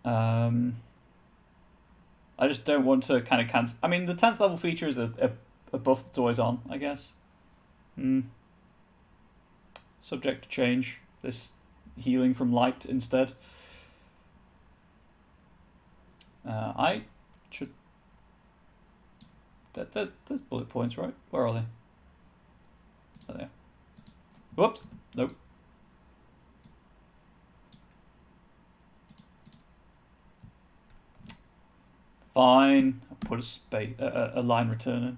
I just don't want to kind of cancel. I mean, the 10th level feature is a buff that's always on, I guess. Subject to change. This healing from light instead. I should... There's bullet points, right? Where are they? There they are. Whoops. Nope. Fine. I'll put a line return in.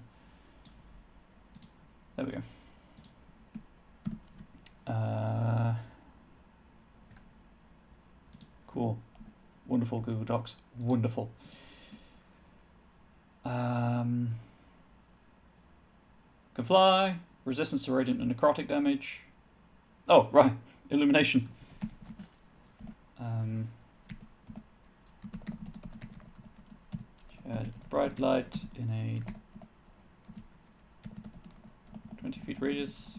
There we go. Cool. Wonderful Google Docs. Wonderful. Can fly. Resistance to radiant and necrotic damage. Oh, right. Illumination. Shed bright light in a 20 feet radius.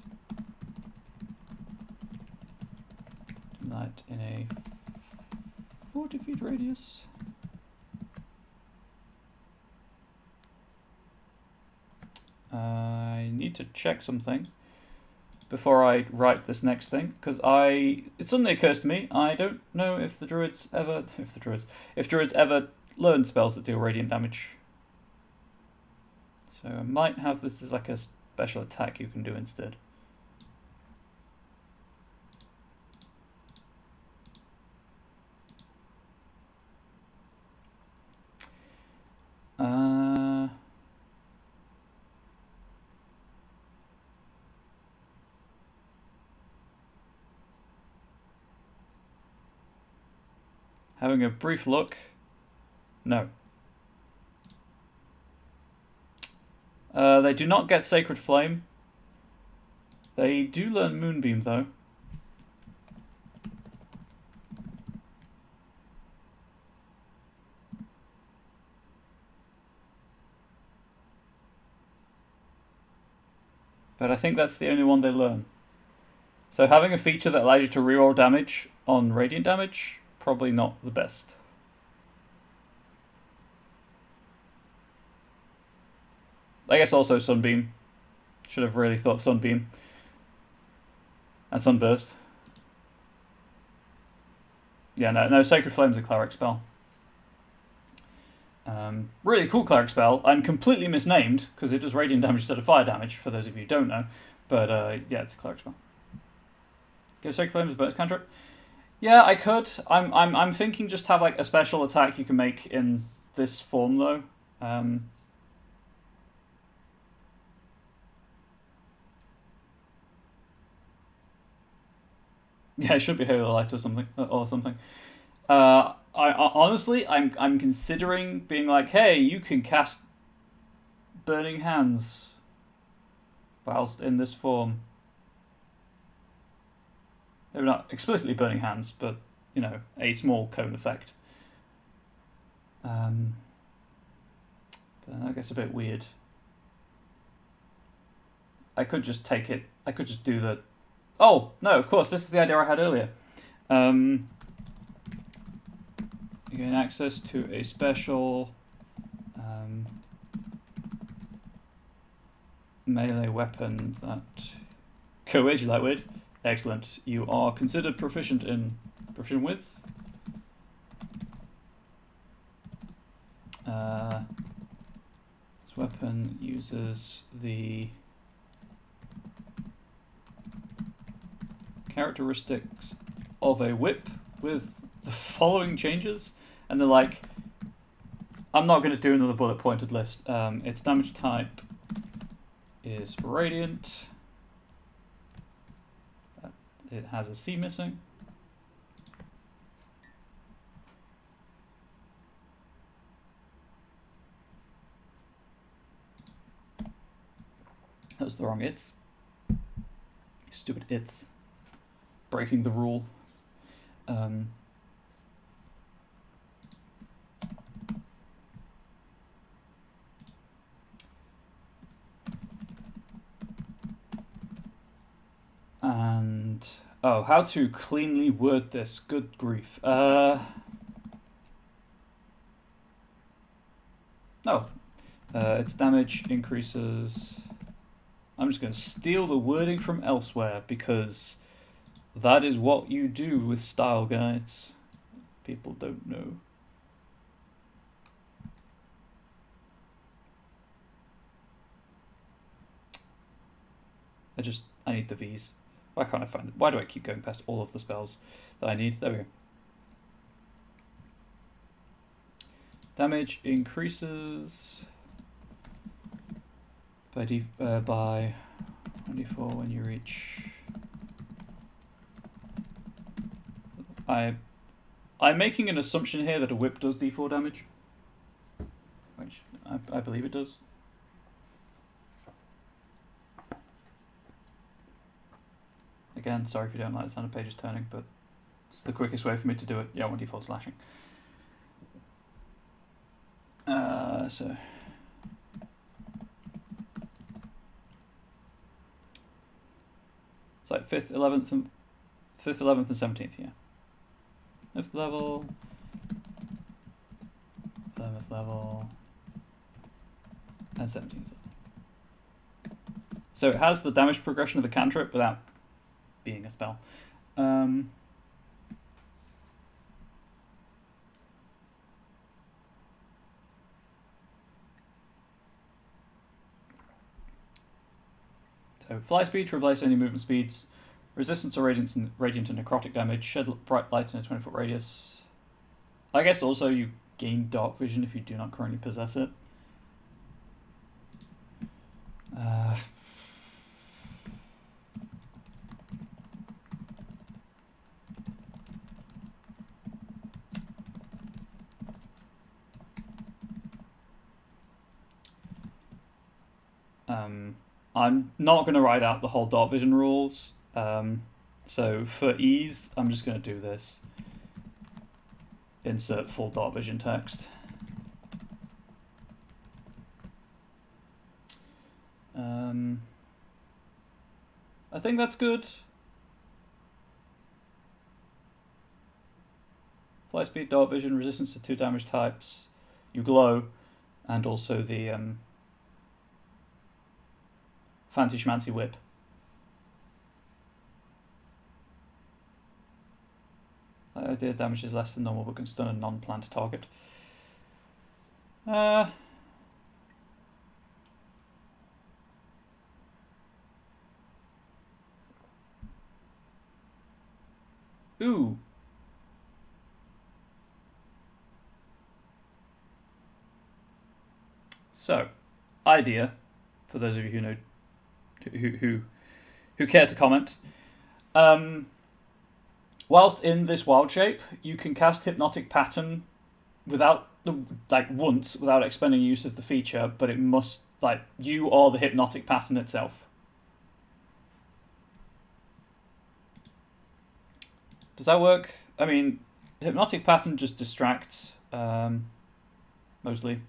Light in a 40 feet radius. I need to check something before I write this next thing, because it suddenly occurs to me, I don't know if druids ever learn spells that deal radiant damage. So I might have this as like a special attack you can do instead. Having a brief look. No. They do not get Sacred Flame. They do learn Moonbeam, though. But I think that's the only one they learn. So having a feature that allows you to reroll damage on radiant damage, probably not the best. I guess also Sunbeam. Should have really thought Sunbeam. And Sunburst. Yeah, no, Sacred Flame's a Cleric spell. Really cool Cleric spell, and completely misnamed, because it does radiant damage instead of fire damage, for those of you who don't know. But yeah, it's a Cleric spell. Give Sacred Flame as a bonus cantrip. Yeah, I could. I'm thinking just have like a special attack you can make in this form though. Yeah, it should be Halo Light or something. Honestly, I'm considering being like, hey, you can cast Burning Hands whilst in this form. Maybe not explicitly Burning Hands, but, you know, a small cone effect. But I guess a bit weird. I could just take it. I could just do the... Oh, no, of course, this is the idea I had earlier. you gain access to a special melee weapon that co-age lightweight. Excellent. You are considered proficient with. This weapon uses the characteristics of a whip with the following changes, and they're like, I'm not going to do another bullet pointed list. Its damage type is radiant. It has a C missing. That was the wrong its. Stupid its. Breaking the rule. And oh, how to cleanly word this? Good grief. Its damage increases. I'm just going to steal the wording from elsewhere because that is what you do with style guides. People don't know. I need the V's. Why can't I find it? Why do I keep going past all of the spells that I need? There we go. Damage increases by 24 when you reach. I'm making an assumption here that a whip does d4 damage, which I believe it does. Again, sorry if you don't like the sound of pages turning, but it's the quickest way for me to do it. Yeah, 1d4 slashing. So it's like 5th, 11th, and 17th. Yeah, 5th level, 11th level, and 17th level. So it has the damage progression of a cantrip without being a spell. So fly speed to replace any movement speeds, resistance to radiant and necrotic damage, shed bright light in a 20-foot radius. I guess also you gain dark vision if you do not currently possess it. I'm not going to write out the whole dark vision rules, so for ease, I'm just going to do this. Insert full dark vision text. I think that's good. Fly speed, dark vision, resistance to 2 damage types, you glow, and also the fancy schmancy whip. Idea damage is less than normal but can stun a non-plant target. Ooh. So, idea, for those of you who know, who care to comment. Whilst in this wild shape, you can cast Hypnotic Pattern without once without expending use of the feature, but it must you are the Hypnotic Pattern itself. Does that work? I mean, Hypnotic Pattern just distracts mostly.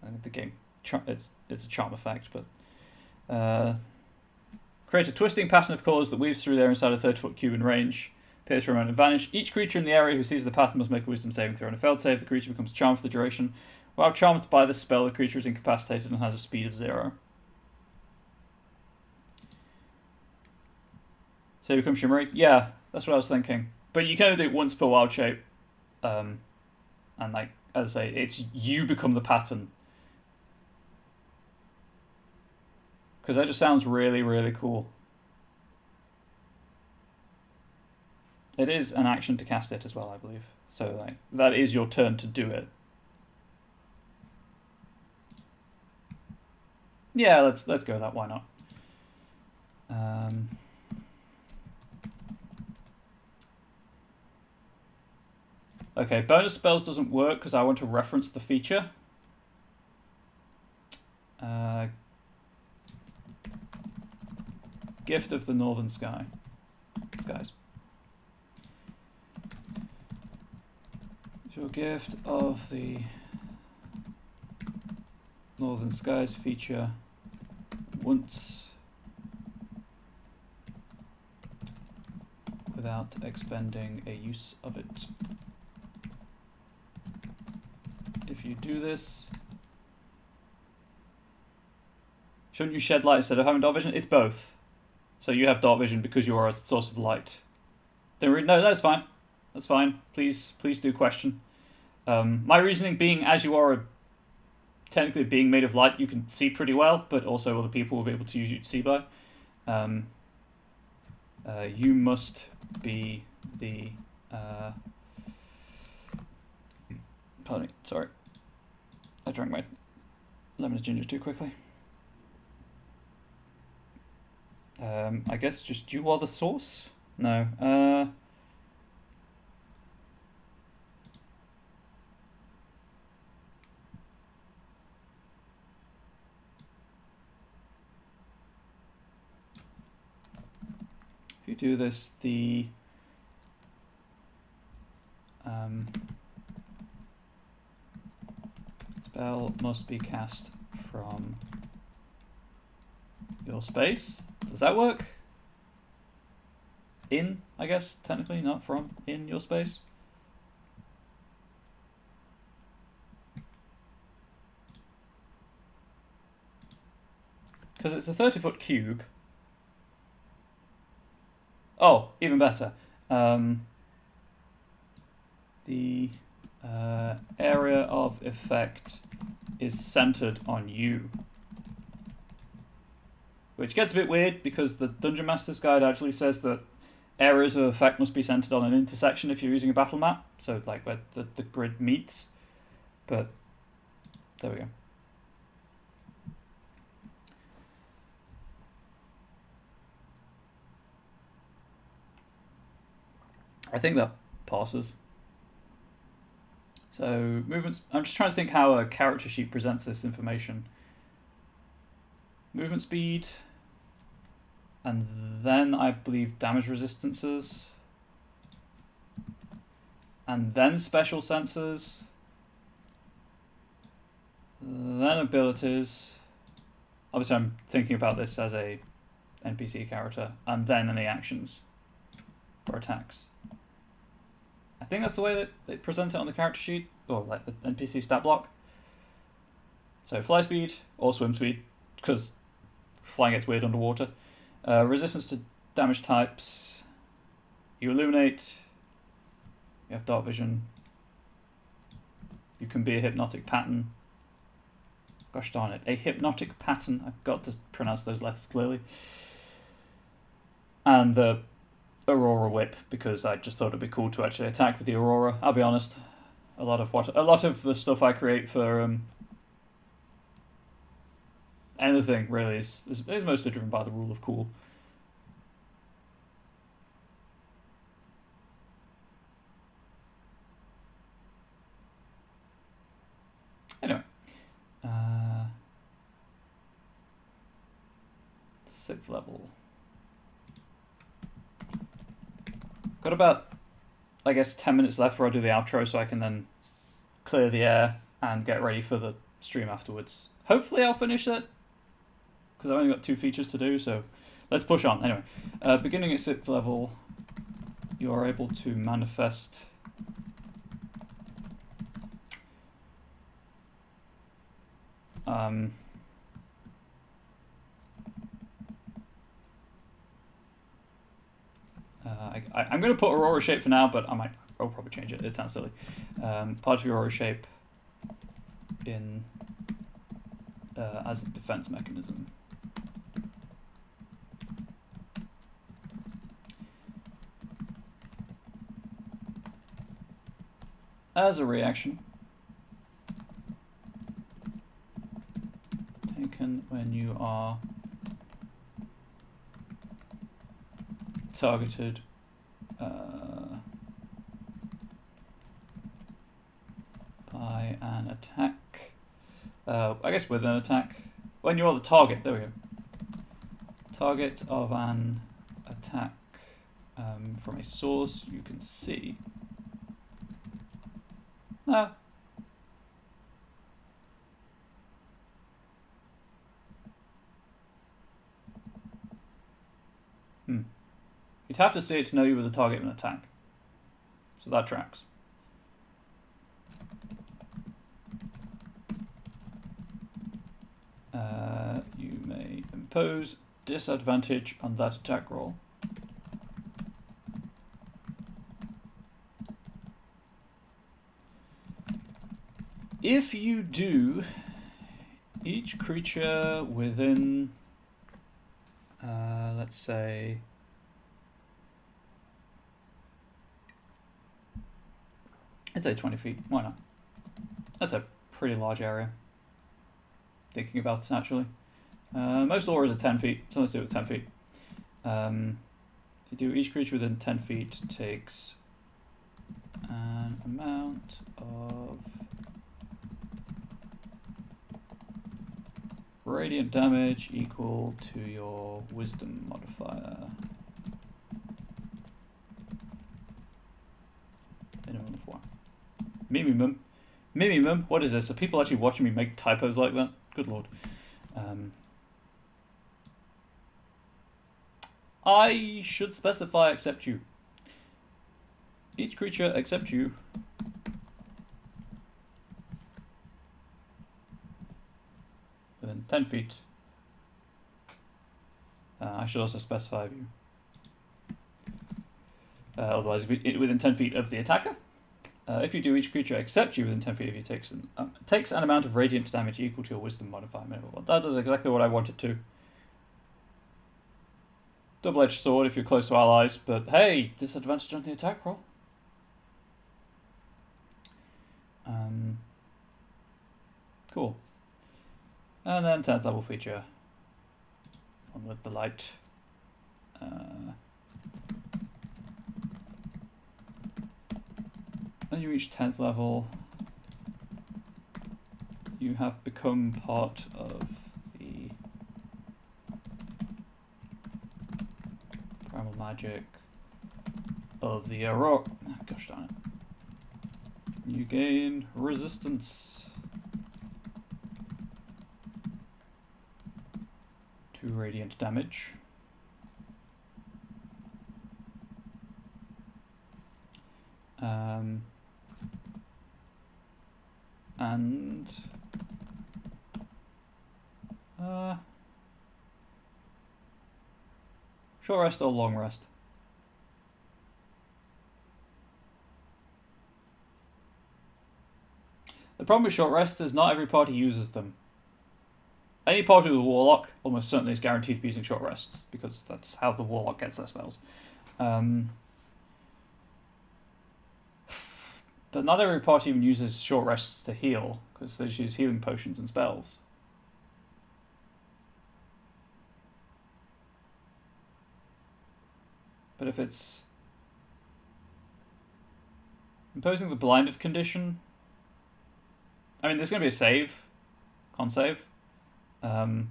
I think the game it's a charm effect, but create a twisting pattern of colours that weaves through there inside a 30-foot cube in range. appears for a moment and vanish. Each creature in the area who sees the pattern must make a wisdom saving throw. On a failed save, the creature becomes charmed for the duration. While charmed by this spell, the creature is incapacitated and has a speed of 0. So you become Shimmeric? Yeah, that's what I was thinking. But you can only do it once per wild shape. And like, as I say, it's you become the pattern. Because that just sounds really, really cool. It is an action to cast it as well, I believe. So like, that is your turn to do it. Yeah, let's go with that. Why not? Okay, bonus spells doesn't work because I want to reference the feature. Gift of the Northern Skies. Your gift of the Northern Skies feature once without expending a use of it. If you do this, shouldn't you shed light instead of having dark vision? It's both. So you have dark vision because you are a source of light. No, that's fine. That's fine. Please do question. My reasoning being, as you are technically being made of light, you can see pretty well, but also other people will be able to use you to see by. You must be the... pardon me, sorry. I drank my lemon and ginger too quickly. I guess just you are the source? No. If you do this, the spell must be cast from your space. Does that work? In, I guess, technically, not from, in your space. Because it's a 30-foot cube. Oh, even better. The area of effect is centered on you. Which gets a bit weird because the Dungeon Master's Guide actually says that areas of effect must be centered on an intersection if you're using a battle map. So like where the grid meets. But there we go. I think that passes. So movements, I'm just trying to think how a character sheet presents this information. Movement speed, and then I believe damage resistances, and then special sensors, then abilities. Obviously I'm thinking about this as a NPC character, and then any actions or attacks. I think that's the way that it presents it on the character sheet, or like the NPC stat block. So fly speed or swim speed, because flying gets weird underwater. Resistance to damage types. You illuminate. You have dark vision. You can be a hypnotic pattern. Gosh darn it, a hypnotic pattern. I've got to pronounce those letters clearly. And the Aurora Whip, because I just thought it'd be cool to actually attack with the Aurora. I'll be honest, a lot of the stuff I create for anything really is mostly driven by the rule of cool. Anyway, 6th level. Got about, I guess, 10 minutes left before I do the outro, so I can then clear the air and get ready for the stream afterwards. Hopefully I'll finish it, because I've only got 2 features to do, so let's push on. Anyway, beginning at 6th level, you are able to manifest I'm going to put Aurora Shape for now, but I'll probably change it. It sounds silly. Part of your Aurora Shape in as a defense mechanism. As a reaction, taken when you are targeted by an attack. I guess with an attack. When you're the target, there we go. Target of an attack from a source you can see. No. You'd have to see it to know you were the target of an attack. So that tracks. You may impose disadvantage on that attack roll. If you do, each creature within, let's say, I'd say 20 feet. Why not? That's a pretty large area. Thinking about it naturally. Most auras are 10 feet, so let's do it with 10 feet. If you do each creature within 10 feet takes an amount of radiant damage equal to your wisdom modifier. Minimum of 1. Minimum? Minimum? What is this? Are people actually watching me make typos like that? Good lord. I should specify except you. Each creature except you within 10 feet. I should also specify you. Otherwise, within 10 feet of the attacker. If you do, each creature except you within 10 feet of you takes an amount of radiant damage equal to your wisdom modifier minimum. Well, that does exactly what I wanted to. Double-edged sword if you're close to allies, but hey, disadvantage on the attack roll. Cool. And then 10th level feature. One with the light. When you reach 10th level, you have become part of the primal magic of the Aurora. Oh, gosh darn it. You gain resistance to radiant damage. And short rest or long rest? The problem with short rests is not every party uses them. Any party with a warlock almost certainly is guaranteed to be using short rests, because that's how the warlock gets their spells. But not every party even uses short rests to heal, because they just use healing potions and spells. But if it's imposing the blinded condition, I mean, there's going to be a save, con save, to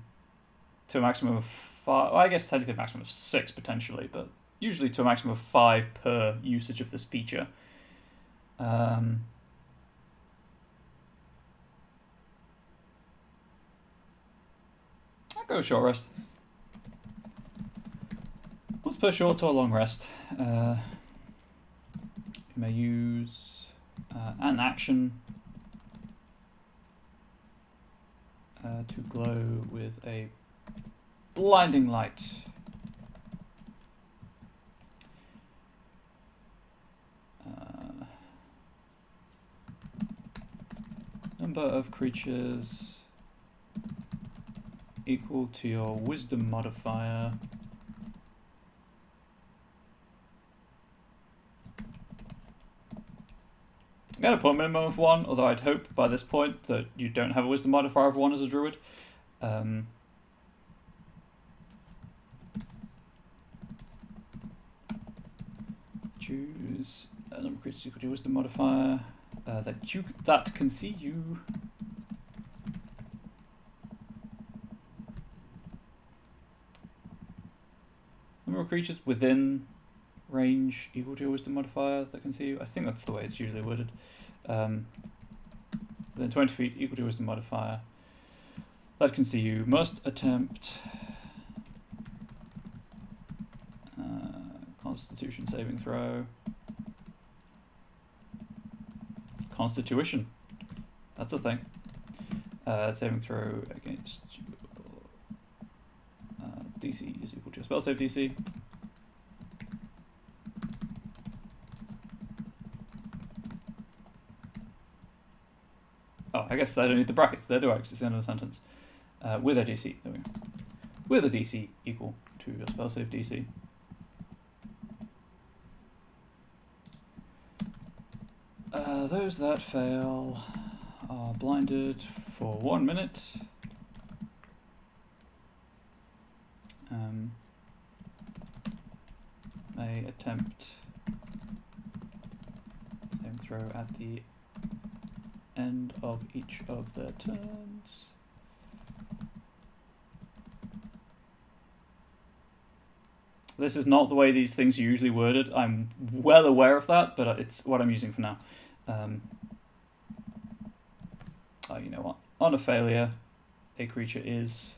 a maximum of 5. Well, I guess technically a maximum of 6 potentially, but usually to a maximum of 5 per usage of this feature. I'll go short rest. Let's put short to a long rest. You may use an action to glow with a blinding light. Number of creatures equal to your wisdom modifier. I'm going to put a minimum of 1, although I'd hope by this point that you don't have a wisdom modifier of 1 as a druid. Choose a number of creatures equal to your wisdom modifier that can see you. Number of creatures within range equal to your wisdom modifier that can see you. I think that's the way it's usually worded. Within 20 feet equal to your wisdom modifier that can see you must attempt Constitution saving throw. Constitution. That's a thing. Saving throw against your DC is equal to your spell save DC. Oh, I guess I don't need the brackets there, do I? Because it's the end of the sentence. With a DC. There we go. With a DC equal to your spell save DC. Those that fail are blinded for 1 minute. May attempt saving throw at the end of each of their turns. This is not the way these things are usually worded. I'm well aware of that, but it's what I'm using for now. Oh, you know what? On a failure, a creature is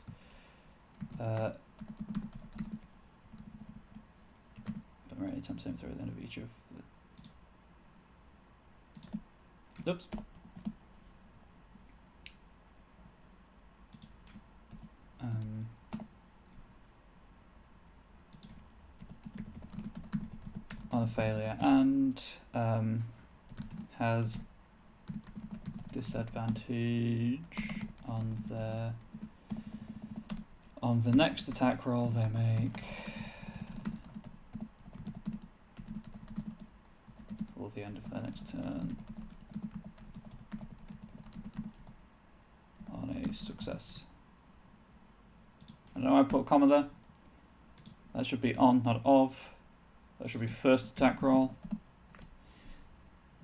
attempt saving throw at the end of each of the... Oops. On a failure and has disadvantage on the next attack roll they make or the end of their next turn on a success. I know I put a comma there. That should be on, not of. That should be first attack roll.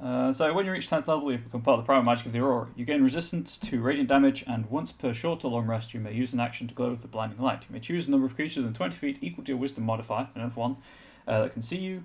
So when you reach 10th level, you've become part of the primal magic of the Aurora. You gain resistance to radiant damage, and once per short or long rest, you may use an action to glow with the blinding light. You may choose a number of creatures within 20 feet equal to your wisdom modifier, another one, that can see you.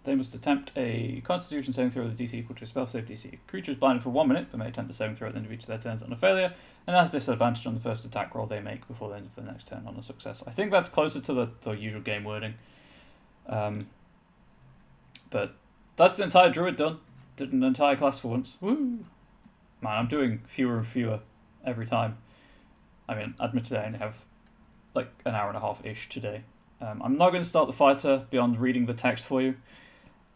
They must attempt a Constitution saving throw with a DC equal to a spell save DC. Creature is blinded for 1 minute, but may attempt a saving throw at the end of each of their turns on a failure, and has disadvantage on the first attack roll they make before the end of the next turn on a success. I think that's closer to the usual game wording. But that's the entire Druid done. Did an entire class for once. Woo! Man, I'm doing fewer and fewer every time. I mean, admittedly, I only have like an hour and a half-ish today. I'm not going to start the fighter beyond reading the text for you.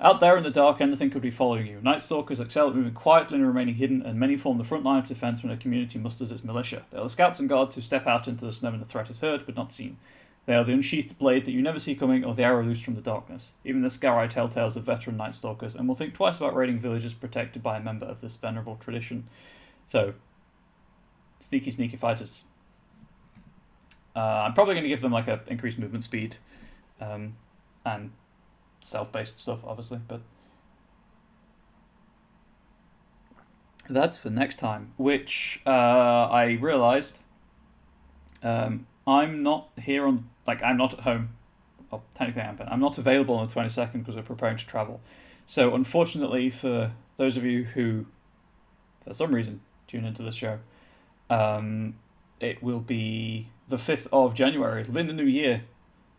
Out there in the dark, anything could be following you. Night Stalkers excel at moving quietly and remaining hidden, and many form the front line of defense when a community musters its militia. They are the scouts and guards who step out into the snow when the threat is heard but not seen. They are the unsheathed blade that you never see coming, or the arrow loose from the darkness. Even the Scarai tell tales of veteran Night Stalkers, and will think twice about raiding villages protected by a member of this venerable tradition. So, sneaky, sneaky fighters. I'm probably going to give them like a increased movement speed, and stealth-based stuff, obviously, but that's for next time, which I realised I'm not here on, like, I'm not at home. Well, technically I am, but I'm not available on the 22nd because we're preparing to travel. So, unfortunately, for those of you who, for some reason, tune into this show, it will be the 5th of January. It'll be in the new year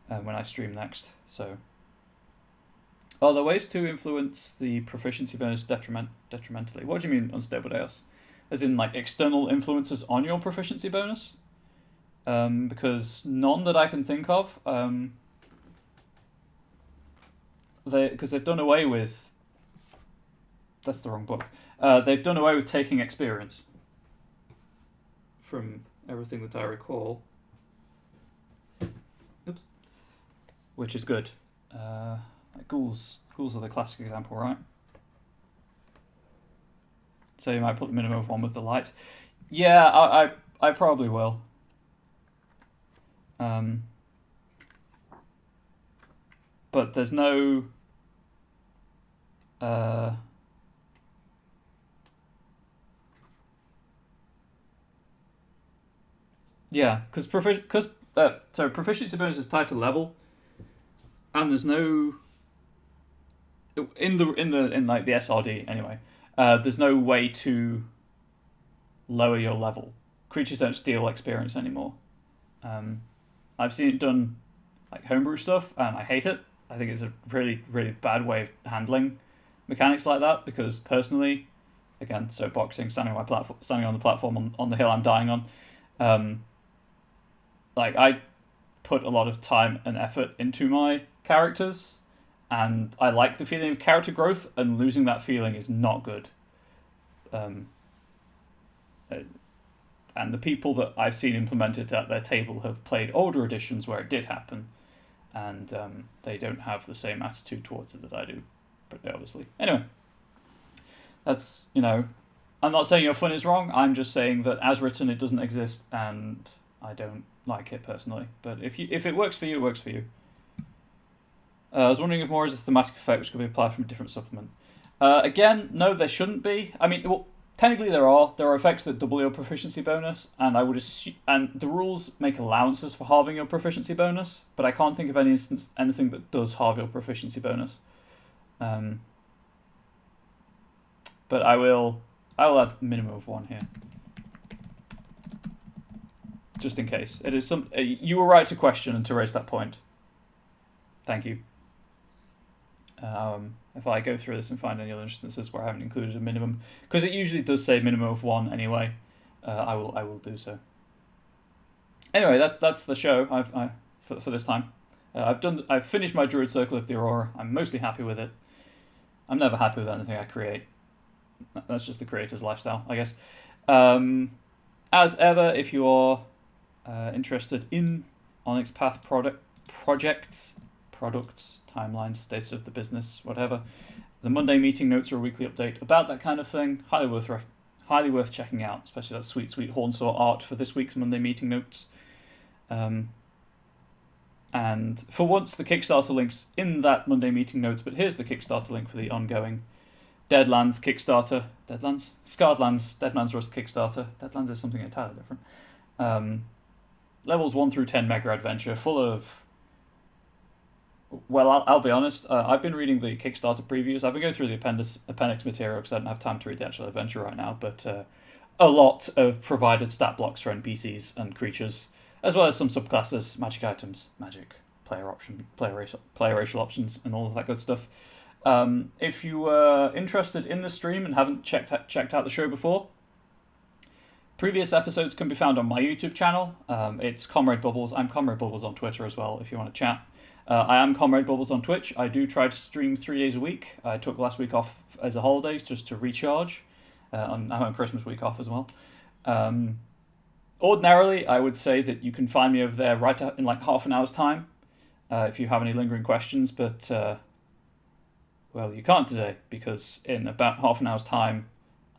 when I stream next. So, are there ways to influence the proficiency bonus detrimentally? What do you mean unstable chaos? As in, like, external influences on your proficiency bonus? Because none that I can think of. Because they've done away with... That's the wrong book. They've done away with taking experience. From everything that I recall. Oops. Which is good. Like ghouls are the classic example, right? So you might put the minimum of 1 with the light. Yeah, I probably will. But there's no... Yeah, because proficiency bonus is tied to level, and there's no in like the SRD anyway. There's no way to lower your level. Creatures don't steal experience anymore. I've seen it done like homebrew stuff, and I hate it. I think it's a really, really bad way of handling mechanics like that, because personally, again, soapboxing, standing on the platform on the hill I'm dying on, like, I put a lot of time and effort into my characters, and I like the feeling of character growth, and losing that feeling is not good. And the people that I've seen implemented at their table have played older editions where it did happen, and they don't have the same attitude towards it that I do, but obviously. Anyway, that's, I'm not saying your fun is wrong, I'm just saying that as written it doesn't exist, and I don't like it personally. But if it works for you, it works for you. I was wondering if more is a thematic effect which could be applied from a different supplement. Again, no, there shouldn't be. I mean, well, technically there are effects that double your proficiency bonus, and I would assume, and the rules make allowances for halving your proficiency bonus, but I can't think of anything that does halve your proficiency bonus. But I will add a minimum of 1 here, just in case. It is you were right to question and to raise that point. Thank you. If I go through this and find any other instances where I haven't included a minimum, because it usually does say minimum of 1 anyway, I will do so. Anyway, that's the show. For this time, I've finished my Druid Circle of the Aurora. I'm mostly happy with it. I'm never happy with anything I create. That's just the creator's lifestyle, I guess. As ever, if you are interested in Onyx Path projects, products, timelines, status of the business, whatever, the Monday meeting notes are a weekly update about that kind of thing. Highly worth checking out, especially that sweet Hornsaw art for this week's Monday meeting notes. And for once, the Kickstarter link's in that Monday meeting notes, but here's the Kickstarter link for the ongoing Deadlands Kickstarter. Deadlands? Scarred Lands, Deadlands Rust Kickstarter. Deadlands is something entirely different. Levels 1 through 10 mega adventure, full of... Well, I'll be honest, I've been reading the Kickstarter previews. I've been going through the appendix material because I don't have time to read the actual adventure right now, but a lot of provided stat blocks for NPCs and creatures, as well as some subclasses, magic items, magic, player racial options, and all of that good stuff. If you were interested in the stream and haven't checked out the show before, previous episodes can be found on my YouTube channel. It's Comrade Bubbles. I'm Comrade Bubbles on Twitter as well, if you want to chat. I am Comrade Bubbles on Twitch. I do try to stream 3 days a week. I took last week off as a holiday just to recharge. I'm on Christmas week off as well. Ordinarily, I would say that you can find me over there right in like half an hour's time if you have any lingering questions, but well, you can't today because in about half an hour's time,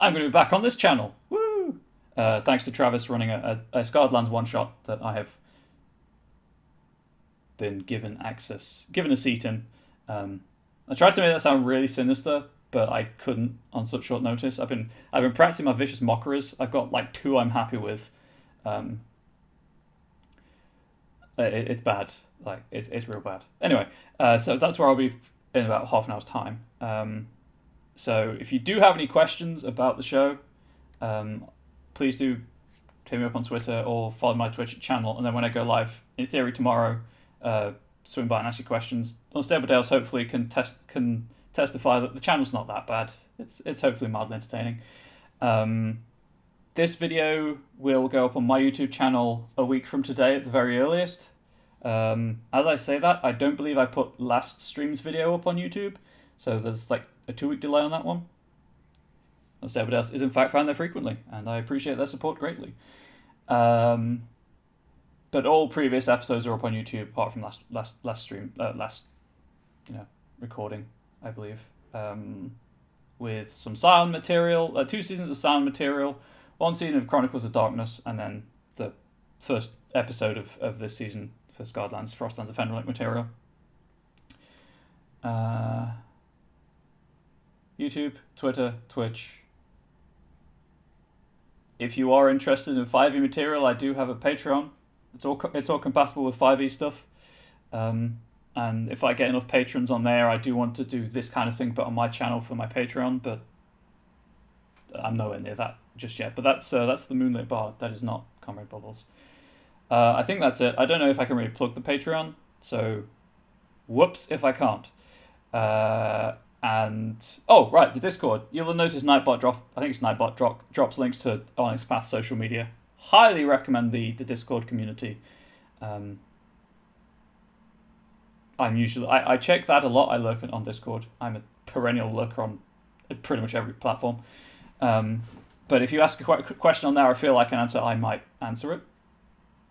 I'm going to be back on this channel. Woo! Thanks to Travis running a Scarred Lands one-shot that I have been given a seat in. I tried to make that sound really sinister, but I couldn't on such short notice. I've been practicing my vicious mockeries. I've got like 2 I'm happy with. It's bad. Like it's real bad. Anyway, so that's where I'll be in about half an hour's time. So if you do have any questions about the show, please do hit me up on Twitter or follow my Twitch channel. And then when I go live, in theory tomorrow, swing by and ask you questions. Unstable Dales hopefully can testify that the channel's not that bad. It's hopefully mildly entertaining. This video will go up on my YouTube channel a week from today at the very earliest. As I say that, I don't believe I put last stream's video up on YouTube, so there's like a 2-week delay on that one. Unstable Dales is in fact found there frequently, and I appreciate their support greatly. But all previous episodes are up on YouTube, apart from last stream, recording, I believe, with some sound material, 2 seasons of sound material, 1 season of Chronicles of Darkness, and then the first episode of this season for Scardlands, Frostlands of Fenric material. YouTube, Twitter, Twitch. If you are interested in 5e material, I do have a Patreon. It's all compatible with 5e stuff. And if I get enough patrons on there, I do want to do this kind of thing, but on my channel for my Patreon. But I'm nowhere near that just yet. But that's the Moonlit Bard. That is not Comrade Bubbles. I think that's it. I don't know if I can really plug the Patreon, so whoops if I can't. The Discord. You'll notice Nightbot drops links to Onyx Path's social media. Highly recommend the Discord community. I check that a lot. I lurk on Discord. I'm a perennial lurker on pretty much every platform. But if you ask a question on there, I feel I can answer, I might answer it.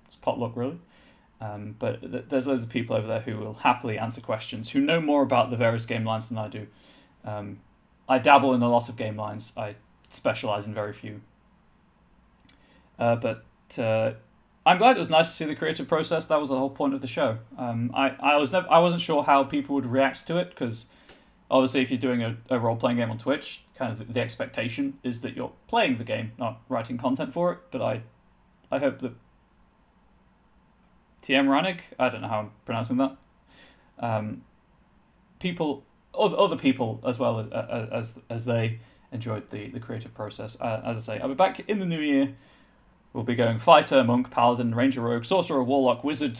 It's potluck, really. But there's loads of people over there who will happily answer questions, who know more about the various game lines than I do. I dabble in a lot of game lines. I specialize in very few. But I'm glad it was nice to see the creative process. That was the whole point of the show. I wasn't sure how people would react to it, because obviously if you're doing a role-playing game on Twitch, kind of the expectation is that you're playing the game, not writing content for it. But I hope that TM Ranik, I don't know how I'm pronouncing that, other people as well as they enjoyed the creative process. As I say, I'll be back in the new year. We'll be going Fighter, Monk, Paladin, Ranger, Rogue, Sorcerer, Warlock, Wizard.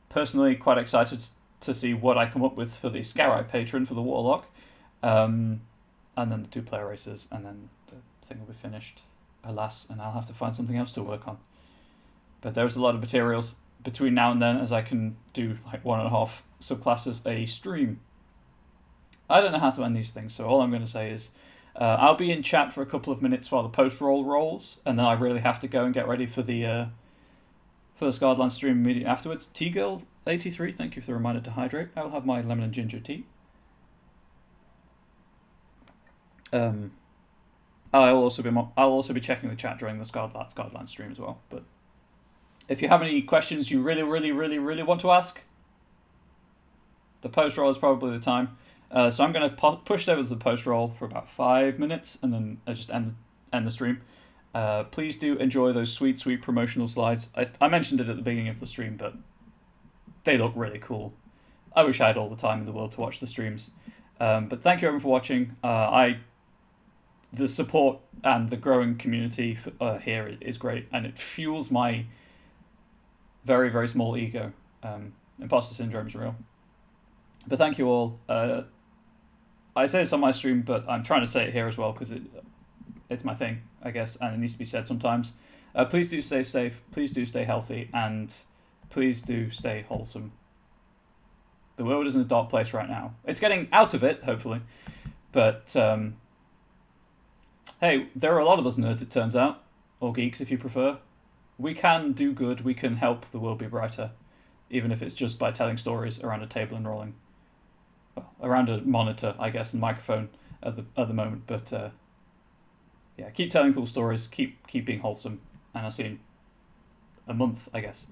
Personally, quite excited to see what I come up with for the Scarab Patron for the Warlock. And then the 2-player races, and then the thing will be finished, alas, and I'll have to find something else to work on. But there's a lot of materials between now and then, as I can do like 1.5 subclasses a stream. I don't know how to end these things, so all I'm going to say is I'll be in chat for a couple of minutes while the post-roll rolls, and then I really have to go and get ready for the Scardland stream immediately afterwards. T-Girl83, thank you for the reminder to hydrate. I'll have my lemon and ginger tea. I'll also be checking the chat during the Scardland stream as well. But if you have any questions you really, really, really, really want to ask, the post-roll is probably the time. So I'm going to push it over to the post-roll for about 5 minutes, and then I just end the stream. Please do enjoy those sweet, sweet promotional slides. I mentioned it at the beginning of the stream, but they look really cool. I wish I had all the time in the world to watch the streams. But thank you everyone for watching. The support and the growing community here is great, and it fuels my very, very small ego. Imposter syndrome is real. But thank you all. I say this on my stream, but I'm trying to say it here as well, because it's my thing, I guess, and it needs to be said sometimes. Please do stay safe, please do stay healthy, and please do stay wholesome. The world is in a dark place right now. It's getting out of it, hopefully. But, hey, there are a lot of us nerds, it turns out. Or geeks, if you prefer. We can do good, we can help the world be brighter. Even if it's just by telling stories around a table and rolling. Well, around a monitor, I guess, and microphone at the moment. But, yeah, keep telling cool stories, keep being wholesome. And I'll see you in a month, I guess.